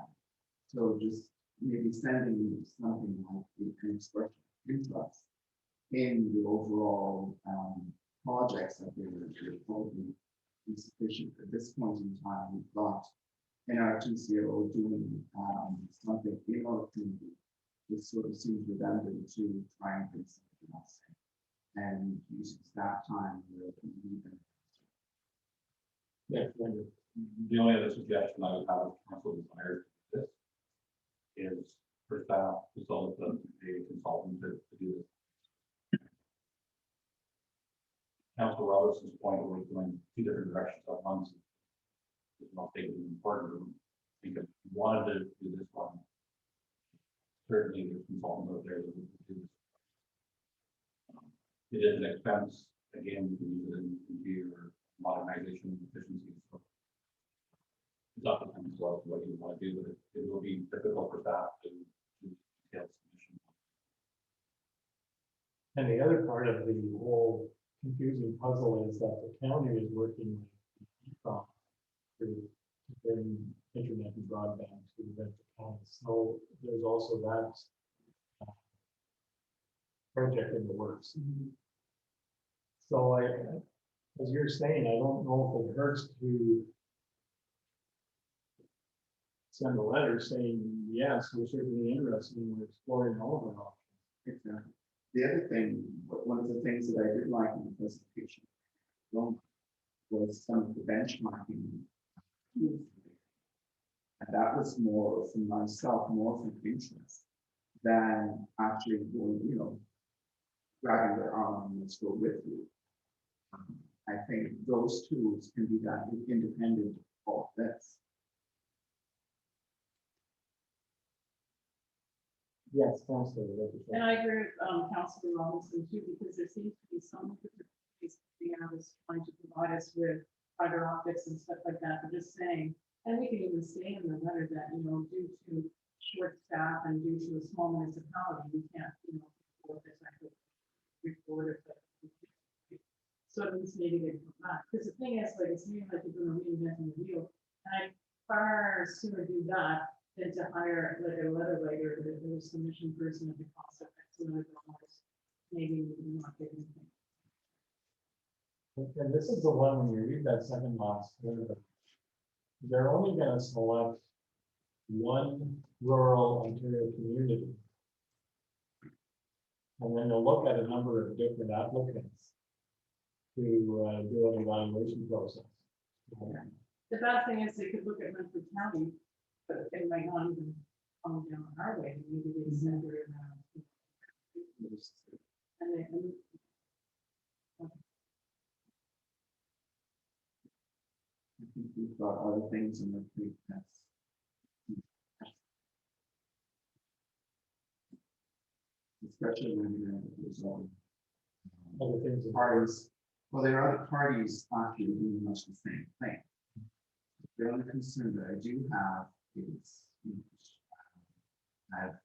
So just maybe sending something like an expression of interest in the overall projects that they're probably insufficient at this point in time. We've got NRTCO doing something in our community. It sort of seems redundant to try and do something else and using staff time where we need them. Yes. Linda. The only other suggestion I would have, if council desires this, is for staff to solicit a consultant to do this. Council Robertson's point, we're going two different directions at once. It's not taking important. I think if you wanted to do this one, certainly there's consultants out there that would do this. It is an expense. Again, you can use it in computer modernization efficiency. So it's up to them as well what you want to do with it. It will be difficult for staff to detail submission. And the other part of the whole confusing puzzle is that the county is working with ECOM to bring internet and broadband to the county. So there's also that project in the works. So as you're saying, I don't know if it hurts to send a letter saying, yes, we're certainly interested in exploring all of our options. Exactly. The other thing, one of the things that I did like in the presentation was some of the benchmarking. And that was more from myself, more from interest than actually going, grabbing their arm and let's go with you. I think those tools can be done independent of this. Yes, Councilor. And I agree with Councilor Robinson too, because there seems to be some different ways the is trying to provide us with fiber optics and stuff like that. But just saying, and we can even say in the letter that, due to short staff and due to a small municipality, we can't, afford this record it. So it means maybe they come back. Because the thing is, like, it's really like you're going to reinvent the wheel. And I far sooner do that than to hire like a letter writer or a submission person at the cost of X amount of dollars. Maybe we're not getting anything. And this is the one, when you read that second last paragraph, they're only going to select one rural Ontario community. And then they'll look at a number of different applicants to do an evaluation process. The bad thing is they could look at Renfrew County, but they might not even come down our way. Maybe they send her around. And they, I think we've got other things in the plate that's especially when there's Other things. parties. Well, there are other parties actually doing much the same thing. The only concern that I do have is, I've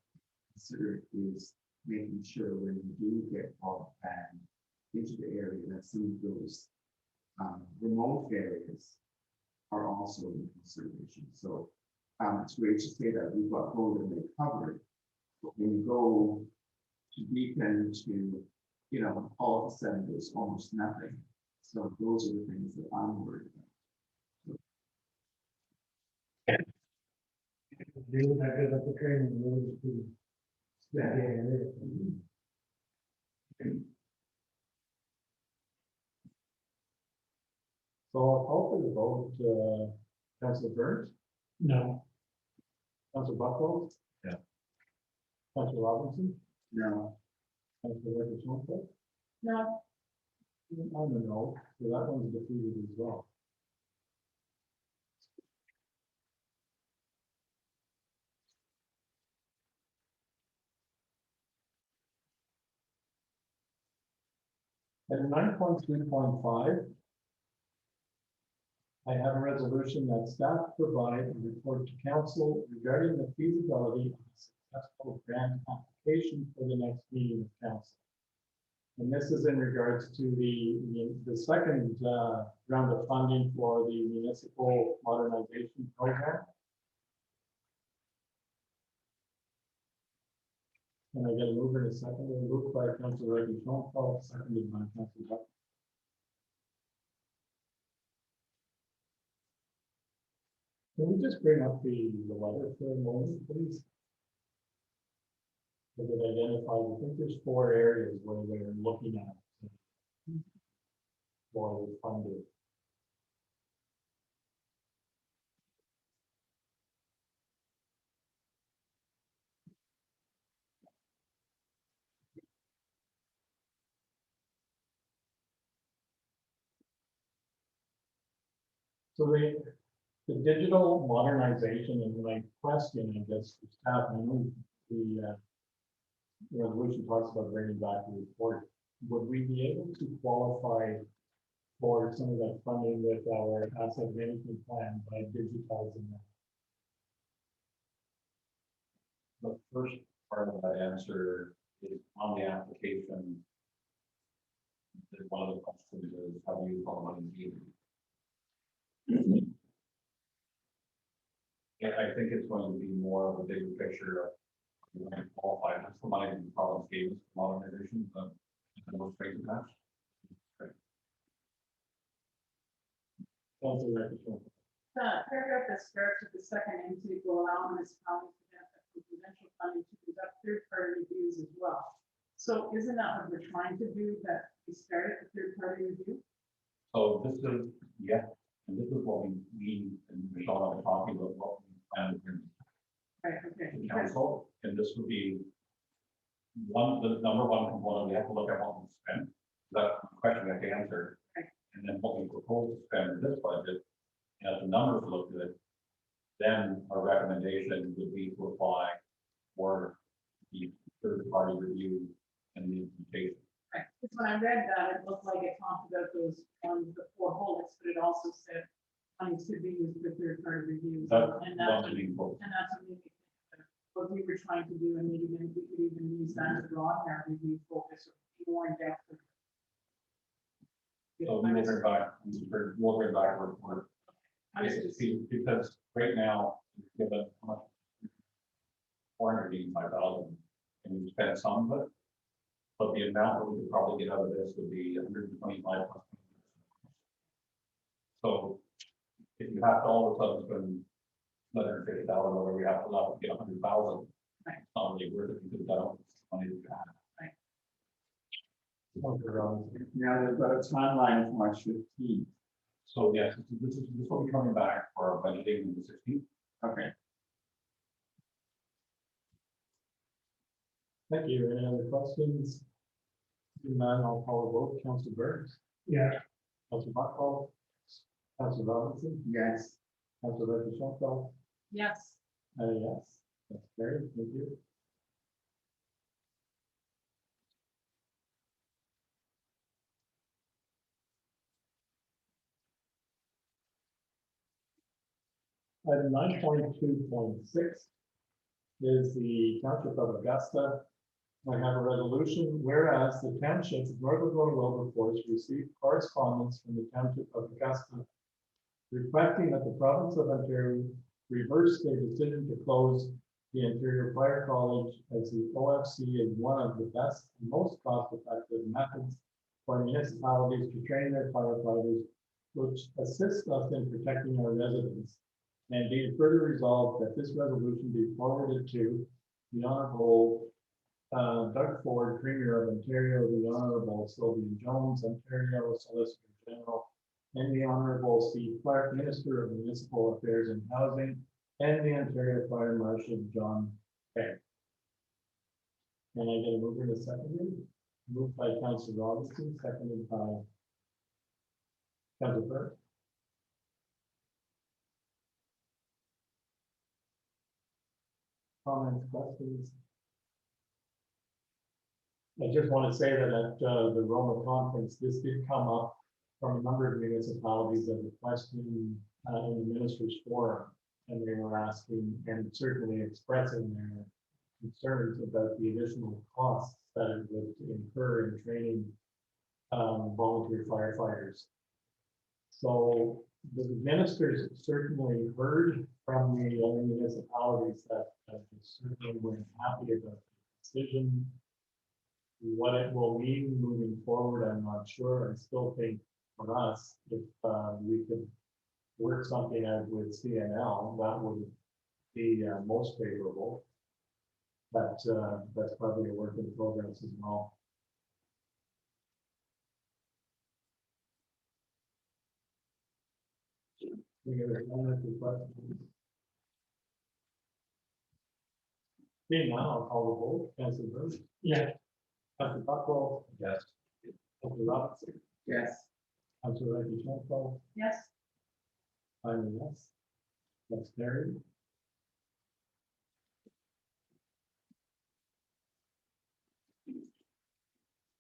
considered is making sure when we do get broadband into the area that some of those remote areas are also in consideration. So it's great to say that we've got golden lake covered, but when you go to Beacon to, all of a sudden there's almost nothing. So those are the things that I'm worried about. Do that good at the training, really, to. So I'll call for the vote, Councilor Burns, No. Councilor Buckles. Yeah. Councilor Robinson, No, Councilor Richardson. no, I'm a no, so that one's defeated as well. At 9.3.5, I have a resolution that staff provide a report to council regarding the feasibility of a successful grant application for the next meeting of council. And this is in regards to the second round of funding for the municipal modernization program. And I get a mover and a second, moved by Councilor Reddy-Schonfeld, seconded by Councilor Buck. Can we just bring up the letter for a moment, please? Because it identifies, I think there's 4 areas where they're looking at for the funding. So the digital modernization is my question, I guess, for staff. I know the resolution talks about bringing back the report. Would we be able to qualify for some of that funding with our asset management plan by digitizing that? The first part of that answer is on the application. One of the questions is how do you follow money needed? Yeah, I think it's going to be more of a bigger picture of you might qualify. That's the money the province gave us for modernization, but it's no straight to that. Councilor Reddy-Schonfeld. The paragraph that starts with the second intake will allow municipalities to benefit from provincial funding to conduct third-party reviews as well. So isn't that what we're trying to do, that we started the third-party review? So this is, yeah, and this is what we and Michelle are talking about, what we plan to bring Right, okay. to council, and this would be the number one component, we have to look at what we spend. That's the question we have to answer. Right. And then what we propose to spend in this budget, and if the numbers look good, then our recommendation would be to apply for the third-party review and the implementation. Right, because when I read that, it looked like it talked about those, the 4 bullets, but it also said money should be used for third-party reviews. That's And one that's, to be focused. and that's what we were trying to do, and maybe then we could even use that to draw on our review focus or be more in depth. So we will bring back, we'll bring back a report. I was just, See, because right now, given how much 485,000, and we spent some of it. But the amount that we could probably get out of this would be 125 plus. So if you have to all of a sudden spend $150,000, or we have to allow to get 100,000, Right. it's not really worth it because that money that you have. Now they've got a timeline of March 15th. So yes, this will be coming back for our budgeting in the 16th. Okay. Thank you. Any other questions? Seeing none, I'll call a vote. Councilor Burns, Yeah, Councilor Buckle, Councilor Robinson, Yes. Councilor Reddy-Schonfeld, yes, yes, that's carried. Thank you. Item 9.2.6 is the Township of Augusta. I have a resolution, whereas the Township of Algona Wilberforce received correspondence from the Township of Augusta requesting that the province of Ontario reverse their decision to close the Ontario Fire College, as the OFC is one of the best and most cost-effective methods for municipalities to train their firefighters, which assists us in protecting our residents. And be it further resolved that this resolution be forwarded to the Honorable Doug Ford, Premier of Ontario, the Honorable Sylvia Jones, Ontario Solicitor General, and the Honorable Steve Clark, Minister of Municipal Affairs and Housing, and the Ontario Fire Marshal John Kay. And I get a mover and a second. Moved by Councilor Robinson, seconded by Councilor Burke. Comments, questions? I just want to say that at the Roma conference, this did come up from a number of municipalities as a question in the ministers' forum. And they were asking and certainly expressing their concerns about the additional costs that it would incur in training volunteer firefighters. So the ministers certainly heard from the other municipalities that they certainly weren't happy about the decision. What it will mean moving forward, I'm not sure. I still think for us, if we could work something out with CNL, that would be most favorable. But that's probably a work in progress as well. We have a comment or questions? Being now, I'll call the vote. Councilor Burke? Yeah. Councilor Buckwell? Yes. Councilor Robinson? Yes. Councilor Reggie Shenko? Yes, I'm a yes. That's carried.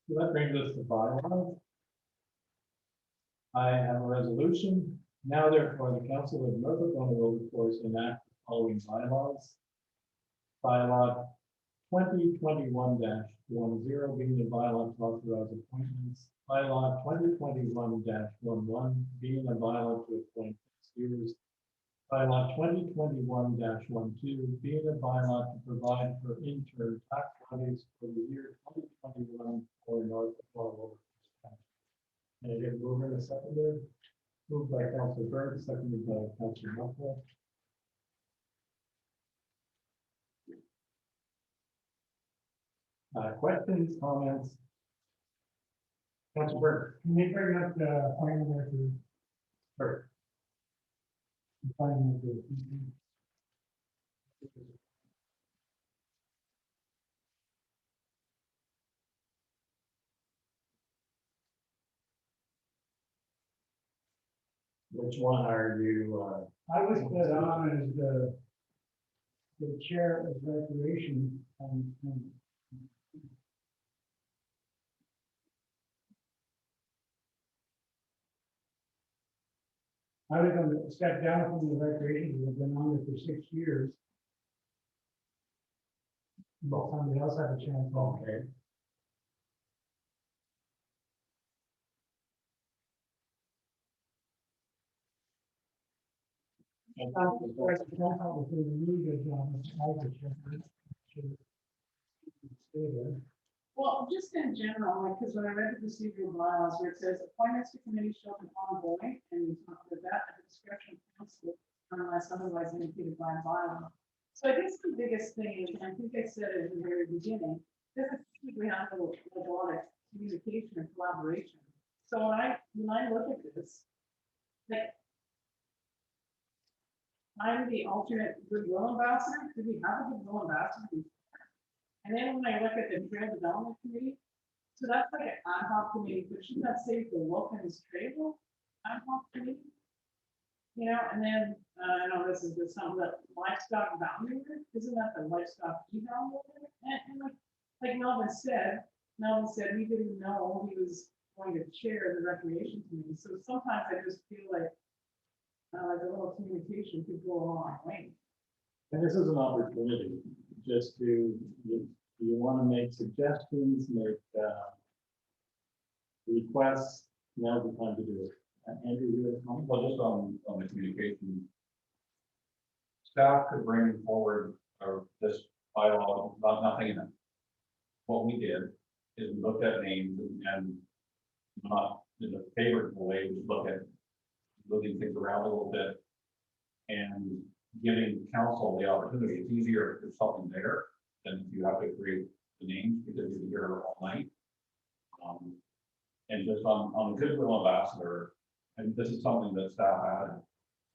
So that brings us to bylaws. I have a resolution. Now therefore, the Council of North Algona Wilberforce enact the following bylaws. Bylaw 2021-10 being the bylaw to authorize appointments. Bylaw 2021-11 being a bylaw to appoint years. Bylaw 2021-12 being a bylaw to provide for interim tax levies for the year 2021 for North Algona Wilberforce County. And it is moved and seconded. Moved by Councilor Burke, seconded by Councilor Buckwell. Questions, comments? Councilor Burke. Can we bring up the appointment there to Burke. appointment to? Which one are you? I was put on as the chair of recreation and I was going to step down from the recreation, I've been on it for 6 years. Let somebody else have a chance. Okay. well, just in general, like, because when I read the procedural bylaws where it says appointments to committees shall be ongoing, and we talked about that at the discretion of council, unless otherwise indicated by a bylaw. So I guess the biggest thing is, and I think I said it at the very beginning, this is we have a lot of communication and collaboration. So when I look at this, like, I'm the alternate goodwill ambassador. Do we have a goodwill ambassador? And then when I look at the trail development committee, so that's like an ad hoc committee, but shouldn't that say the Wilkins Trail ad hoc committee? You know, and then, I know this is just something that livestock evaluator, isn't that the livestock evaluator? And like Melvin said he didn't know he was going to chair the recreation committee. So sometimes I just feel like a little communication could go a long way. And this is an opportunity just to, you want to make suggestions, make requests, now's the time to do it. Andrew, you have a comment? Well, just on the communication. Staff could bring forward this bylaw, nothing in it. What we did is we looked at names and not in a favorable way, we look at moving things around a little bit and giving council the opportunity. It's easier if there's something there than if you have to create the names because you're here all night. And just on the goodwill ambassador, and this is something that staff had.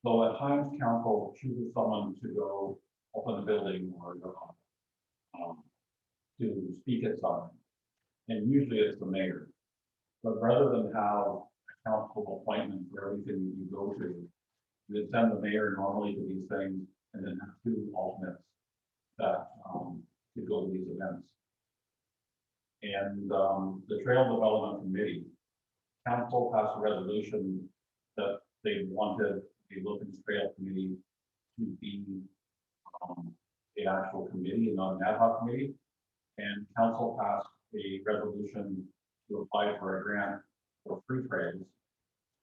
So at times council chooses someone to go open the building or to speak at something. And usually it's the mayor. But rather than have a council appointment for everything you go to, you send the mayor normally to these things and then have 2 alternates that could go to these events. And, the Trail Development Committee, council passed a resolution that they wanted the Wilkins Trail Committee to be, the actual committee and not an ad hoc committee. And council passed a resolution to apply for a grant for free trails.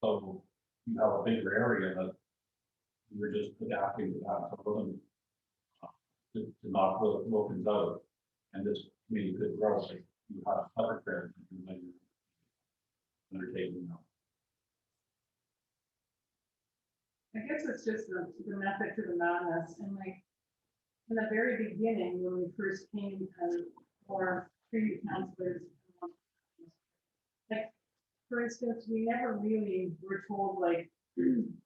So you have a bigger area that you're just adapting to that, to knock the Wilkins out. And this committee could grow, like you have other trails that you're undertaking now. I guess it's just the method to the madness, and like, in the very beginning, when we first came for tree councilors. Like, for instance, we never really were told like,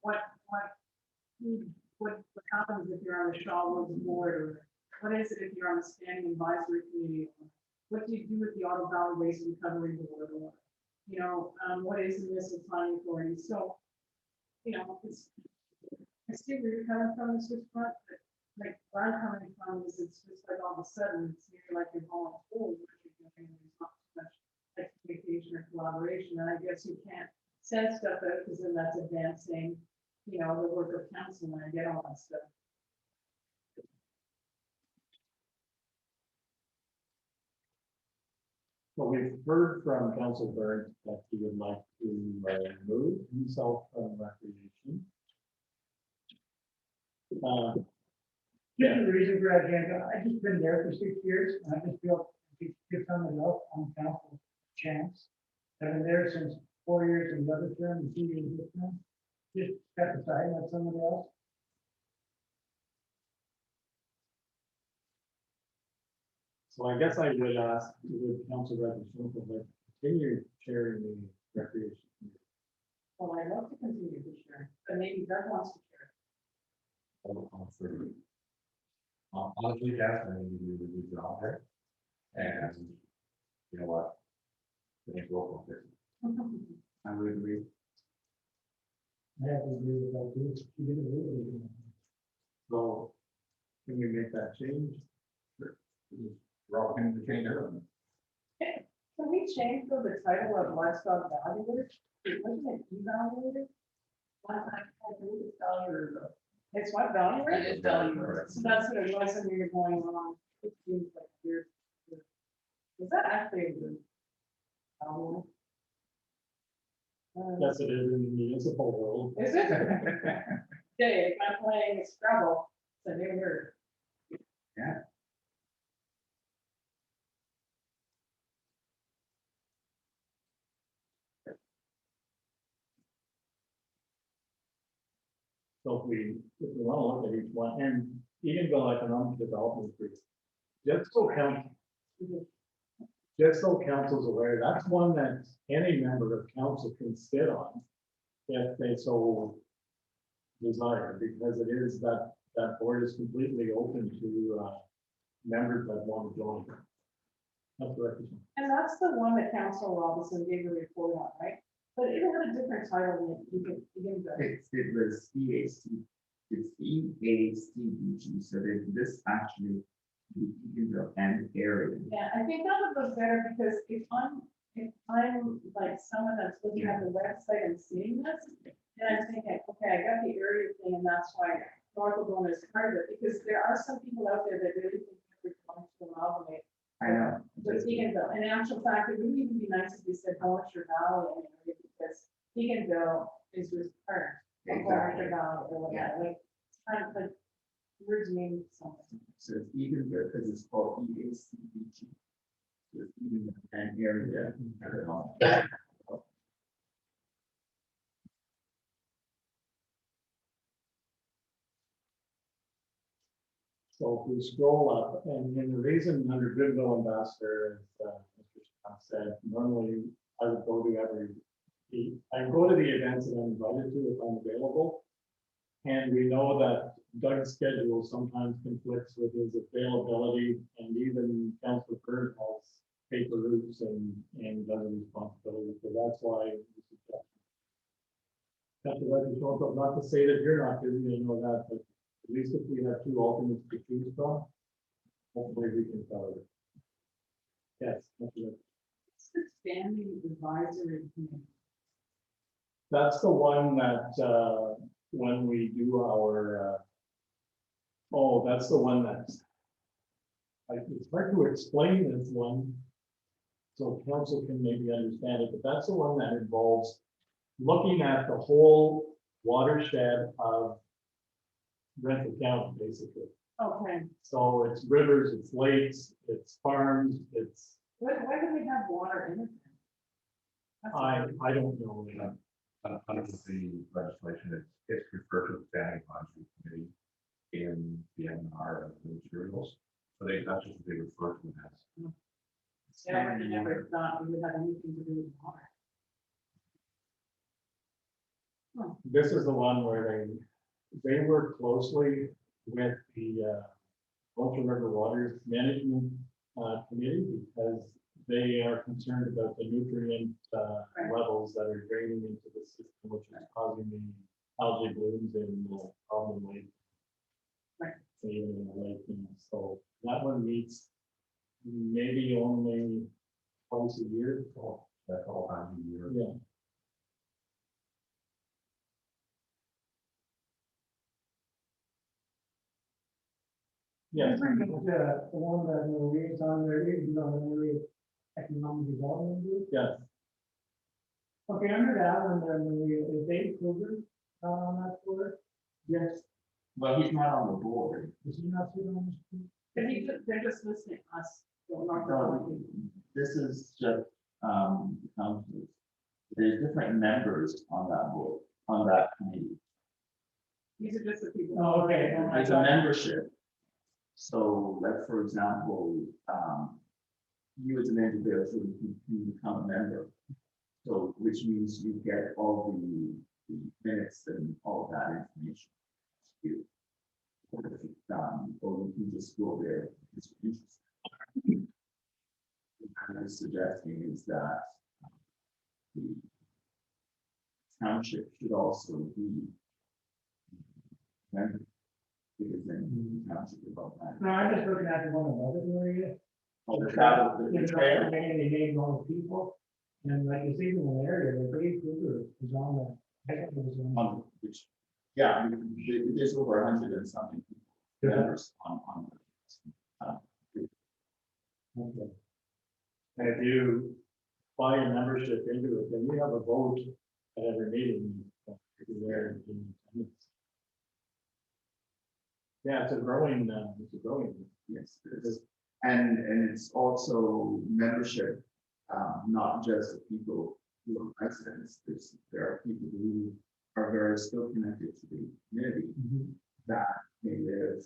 what happens if you're on the Shaw Woods board, or what is it if you're on the standing advisory committee? What do you do with the Ottawa Valley Waste Recovery Board, or, you know, what is the municipal planning authority? So, you know, I see where you're coming from, this front, but like where I'm coming from is it's just like all of a sudden, it's like you're going, oh, there's not too much like communication or collaboration, and I guess you can't send stuff out because then that's advancing, you know, the work of council, and I get all that stuff. Well, we've heard from Council Burns that he would like to remove himself from recreation. Just the reason for that, Jen, I just been there for 6 years, and I just feel if you give someone else on council a chance. I've been there since 4 years in the other term, and 2 years in this term. Just step aside and let somebody else. So I guess I would ask, would Council Representative like continue chairing the recreation committee? Well, I love to continue to share, but maybe Doug wants to share. Honestly, yes, I think you do a good job there. And you know what? I think we'll focus. I would agree. I have to agree with that too. You did a really good job. So can we make that change? We're all going to change everything. Can we change the title of livestock evaluator? Wasn't it evaluator? I believe it's evaluator. It's what, evaluator? It is evaluator. So that's what it was, and we were going on. It seems like weird. Is that actually a good? Yes, it is in the municipal world. Is it? Okay, if I'm playing Scrabble, it's a new word. Yeah. So if we want to look at each one, and Edenville Economic Development Group, just so council's aware, that's one that any member of council can sit on if they so desire, because it is that board is completely open to members that want to join. That's correct. And that's the one that Council Robinson gave a report on, right? But it had a different title than you can go. It was EAC, it's EACBG, so this actually, you can go and area. Yeah, I think that would look better, because if I'm like someone that's looking at the website and seeing this, and I'm thinking, okay, I got the area thing, and that's why North Algona is part of it, because there are some people out there that really think that we're going to amalgamate. I know. With Eganville, in actual fact, it wouldn't even be nice if we said Horseshoe Valley, because Eganville is just part of Horseshoe Valley or whatever, like, it's kind of like, words mean something. So it's even good because it's called EACBG. So it's even an area. So if we scroll up, and the reason under Goodwill Ambassador, as Mr. Scott said, normally I would go to I go to the events that I'm invited to if I'm available. And we know that Doug's schedule sometimes conflicts with his availability, and even Councilor Burns has paper routes and other responsibilities, so that's why. Not to say that you're not busy, you know that, but at least if we have two alternates to choose from, hopefully we can cover it. Yes. Definitely. It's the standing advisory committee. That's the one that, when we do our, that's the one that's, it's hard to explain this one, so council can maybe understand it, but that's the one that involves looking at the whole watershed of Renfrew County, basically. Okay, So it's rivers, it's lakes, it's farms, it's, why do we have water in it? That's I don't know. Under the legislation, it's referred to the standing advisory committee in the MR of the materials. So that's just what they refer to it as. Yeah, I would never thought we would have anything to do with water. This is the one where they work closely with the Ultra River Waters Management Committee, because they are concerned about the nutrient Right. levels that are draining into the system, which is causing the algae blooms in the problem lake. Right. And even in the lake, so that one meets maybe only twice a year. That's all times a year. Yeah. Yes. The one that Maria's on there, is Maria Economic Development Group. Yes. Okay, under that one, Maria, is Dave Kruger on that board? Yes, but he's not on the board. Is he not sitting on this? group? They're just listening to us. Don't know. No, this is just, council. There's different members on that board, on that committee. These are just the people. Oh, okay. It's a membership. So like, for example, you as an individual, you become a member. So, which means you get all the minutes and all that information. You. Or you can just go there. It's interesting. What I'm suggesting is that the township should also be member, because then the township about that. No, I'm just looking at the one above it, Maria. The travel, the There's trail. not many names on the people, and like you see in the area, the Dave Kruger is on the. I think it was on- Which, yeah, there's over 100 and something members on. Okay. And if you buy a membership into it, then you have a vote at every meeting. If you're there in attendance. Yeah, it's a growing. Yes, it is. And it's also membership, not just the people who are residents. There are people who are very still connected to the community that may live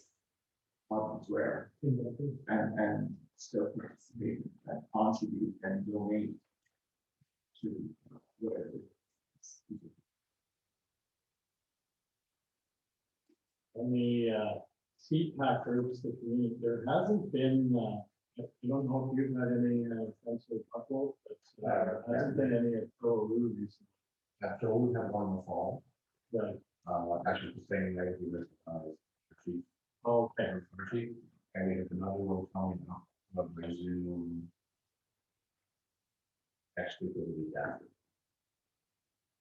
up where and still participate and contribute and donate to whatever. And the CPAC groups, the community, there hasn't been, I don't know if you've had any essential couple, but there hasn't been any at Pearl recently. So we have one in the fall, Right. actually the same day with, chief, Okay. chief, and we have another one coming up, of the Zoom. Actually, for the week after.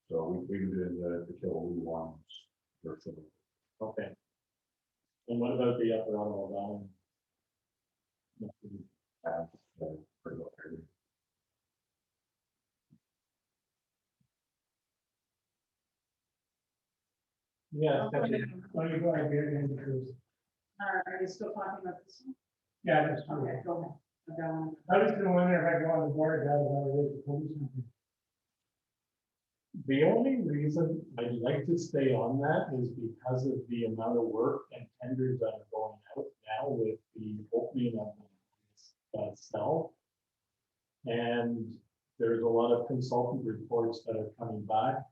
So we can do the kill ones virtually. Okay. And what about the upper Ottawa Valley? Nothing. Pretty well covered. Yeah. Why don't you go ahead, Gary, and Bruce? Are you still talking about this one? Yeah, that's true. Okay, go ahead. I've got one. I was gonna wonder if I go on the board, that was already the police. The only reason I'd like to stay on that is because of the amount of work and tenders that are going out now with the opening of the cell. And there's a lot of consultant reports that are coming back.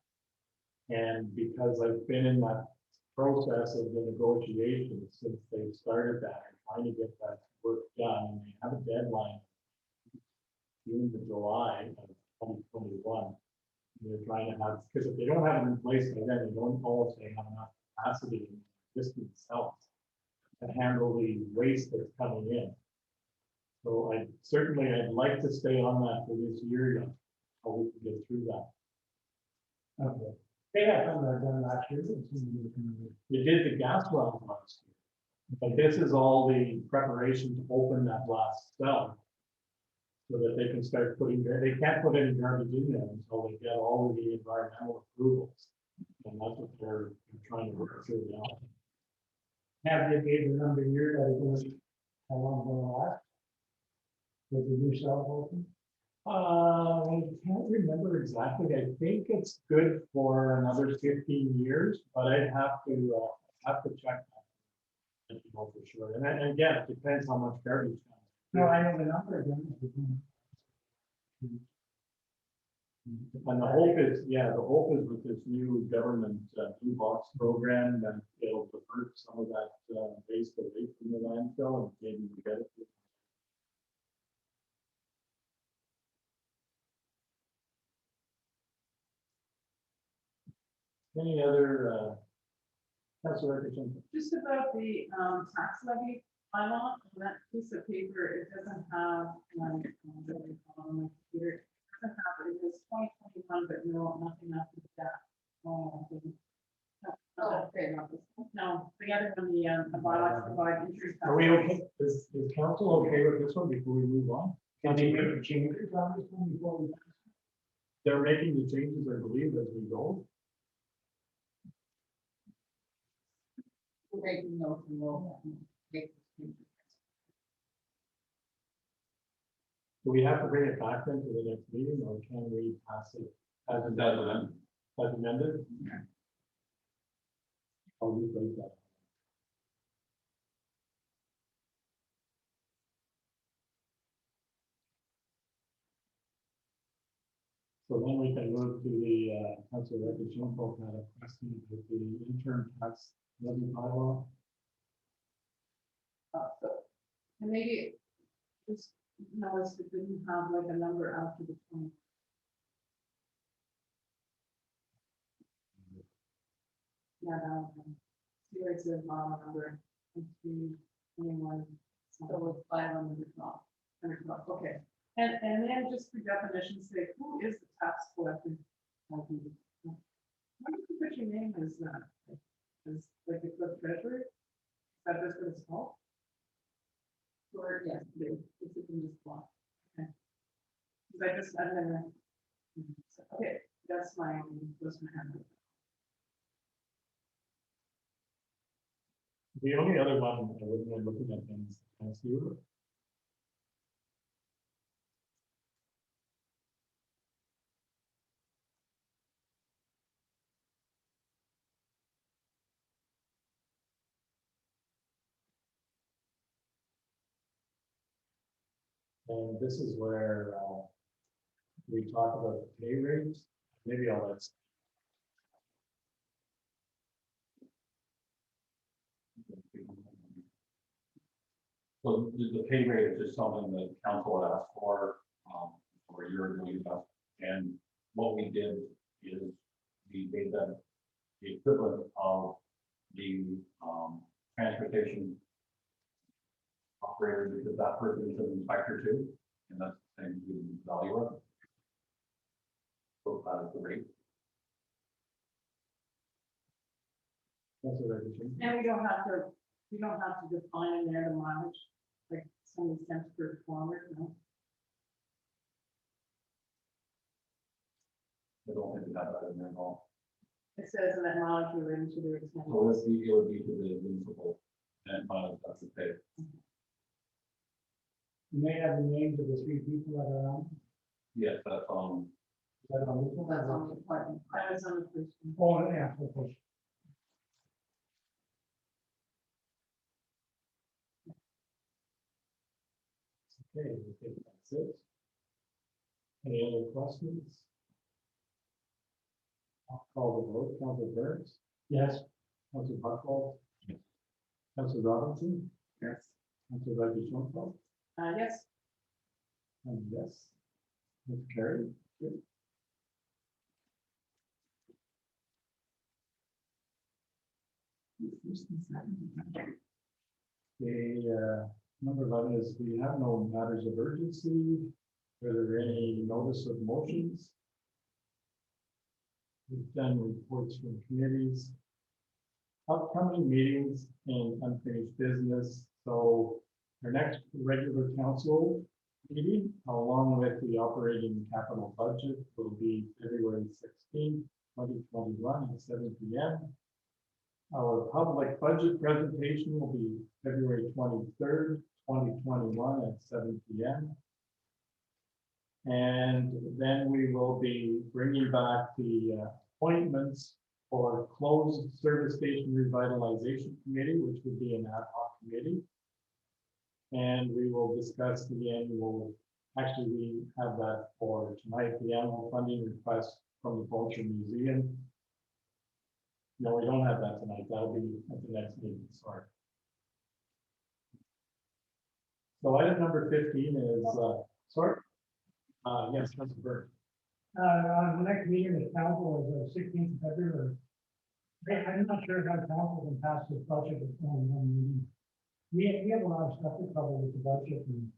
And because I've been in that process of the negotiations since they started that, and trying to get that work done, and they have a deadline June to July of 2021. They're trying to have, because if they don't have it in place by then, they don't always have enough capacity in the system itself to handle the waste that's coming in. So I'd like to stay on that for this year, yet, how we can get through that. Okay. They had some that done last year. It seemed to be kind of- We did the gas well last year. But this is all the preparation to open that last cell. So that they can start putting, they can't put any garbage in there until they get all of the environmental approvals. And that's what they're trying to work through now. Have they gave the number of years that it was, how long it's gonna last? With the new cell open? I can't remember exactly. I think it's good for another 15 years, but I'd have to check that. If you know for sure. And again, it depends how much garbage comes. No, I know the number of them. And the hope is, yeah, the hope is with this new government blue box program, that it'll divert some of that waste away from the landfill and maybe we get it. Any other, Councilor Richardson? Just about the tax levy bylaw, on that piece of paper, it doesn't have, like, what do you call it on my computer? It doesn't have, it is 2021, but no, nothing after that. Oh, I didn't. Oh, okay, not this one. No, the other one, the bylaw to provide interest. Are we okay? Is council okay with this one before we move on? Can they make the changes on this one before we? They're making the changes, I believe, as we go. We're taking notes and we'll make this change. Do we have to bring it back then to the next meeting, or can we pass it as amended? Yeah. I'll rephrase that. So then we can move to the council representative had a question with the interim tax levy bylaw. So, and maybe just notice it didn't have like a number after the 20. Yeah, series of number, 21, So it's 512. okay. And then just for definition's sake, who is the tax collector? Why do you put your name as that? As like the clerk treasurer? Is that just what it's called? Or, yes, It's in this block. Okay. Because I've never. Okay, that's my hand. The only other one I wouldn't mind looking at then is the tax year. And this is where we talk about the pay rates. Maybe I'll let. So the pay rate is just something that council asked for a year ago. And what we did is we made that the equivalent of the transportation operator, because that person is an inspector too, and that's the same value of it. So that is the rate. That's what I was thinking. And we don't have to define in there the mileage, like so many cents per kilometer, no? I don't think we have that in there at all. It says in that mileage related to their expenses. So it would be to the municipal and that's the pay. You may have the names of the three people that are on. Yes, that's Is that on this one? that's on the department. I was on the first one. Oh, yeah, okay. Okay, I think that's it. Any other questions? I'll call the vote. Council Burns, Yes. Council Buckles, Council Robinson, Yes. Council Reggie Schoenfeld, Yes, and yes, it's carried. Good. The Number 11 is we have no matters of urgency. Are there any notice of motions? We've done reports from committees. Upcoming meetings and unfinished business. So our next regular council meeting, along with the operating capital budget, will be February 16th, 2021 at 7 p.m. Our public budget presentation will be February 23rd, 2021 at 7 p.m. And then we will be bringing back the appointments for closed service station revitalization committee, which would be an ad hoc committee. And we will discuss the annual, actually we have that for tonight, the annual funding request from the Culture Museum. No, we don't have that tonight. That'll be at the next meeting, sorry. So item number 15 is, sorry? Yes, Councilor Burke. On the next meeting, the council is the 16th of February. I'm not sure if our council can pass this budget at one meeting. We have a lot of stuff to cover with the budget, and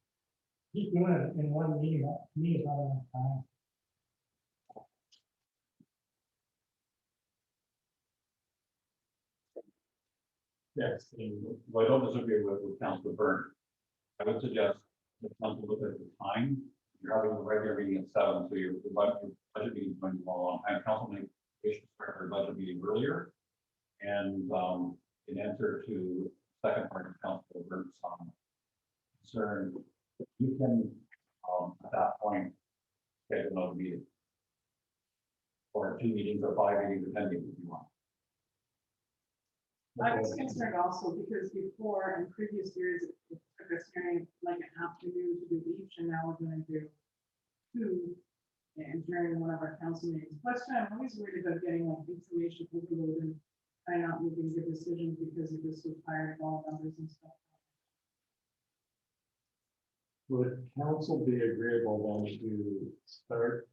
just doing it in one meeting, to me, is not enough time. Yes. Well, I don't disagree with Councilor Byrne. I would suggest that council look at the time. You're having a regular meeting at 7, so your budget meeting is going to go a long time. Council may wish to start their budget meeting earlier. And in answer to the second part of Councilor Byrne's concern, you can at that point schedule another meeting. Or 2 meetings or 5 meetings, depending if you want. I was concerned also because before in previous years, it took us during like an afternoon to do each, and now we're going to do 2 and during one of our council meetings. Plus, I'm always worried about getting like information overload and I not making good decisions because you're just so tired of all numbers and stuff. Would council be agreeable then to start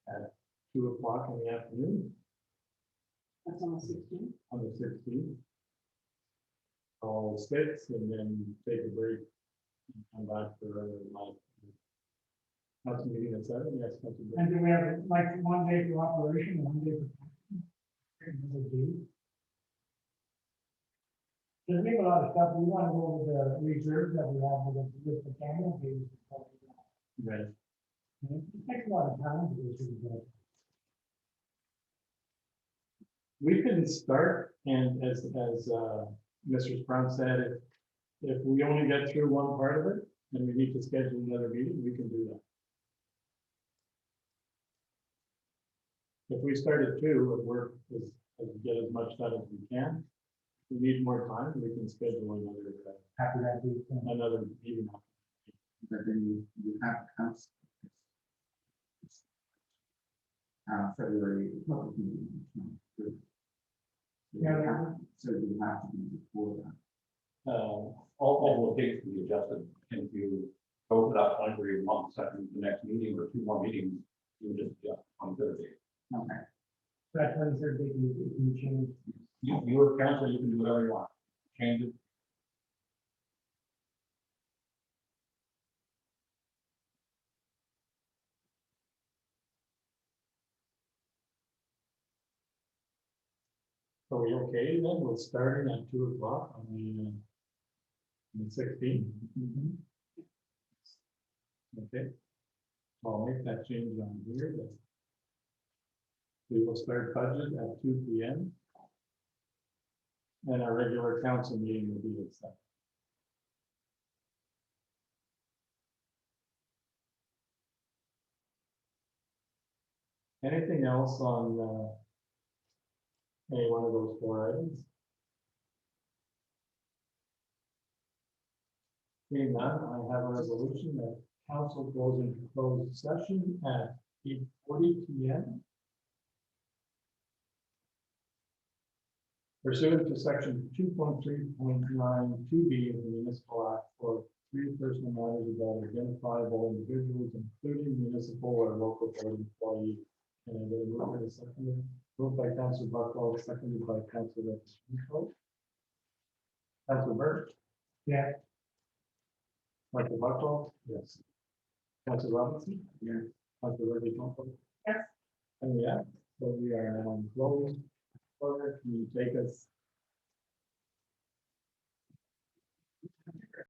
at 2 o'clock in the afternoon That's on the 16th. on the 16th? All 6 and then take a break and come back for my council meeting at 7. Yes, Councilor Burke. And do we have like one day for operation, one day for another day? There's a lot of stuff, we want to go over the reserves that we have with the camera. Right. It takes a lot of time to do this. We can start, and as Mr. Brown said, if we only get through one part of it, and we need to schedule another meeting, we can do that. If we start at 2, and work as get as much done as we can, if we need more time, we can schedule Happy that week. another meeting. But then you have council. February public meeting. Yeah. So you have to be before that. All the dates can be adjusted. If you go to that point where you want the next meeting or 2 more meetings, you just adjust on Thursday. Okay. That 23rd date, you can change. You're council, you can do whatever you want. Change it. Are we okay then with starting at 2 o'clock on the 16th? Okay. I'll make that change on here. Then. We will start budget at 2 p.m. And our regular council meeting will be at 7. Anything else on any one of those 4 items? Seeing none, I have a resolution that council goes into closed session at 8:40 p.m. Pursuant to section 2.3.92B of the Municipal Act for 3 personal matters about identifiable individuals, including municipal or local board employees. And I will move in a second. Moved by Councilor Buckwell, seconded by Councilor Schmidt. Councilor Burke. Yeah. Councilor Buckles? Yes. Councilor Robinson? Yeah. Councilor Reggie Trumbull? Yes. And yeah, so we are now closed. Or can you take us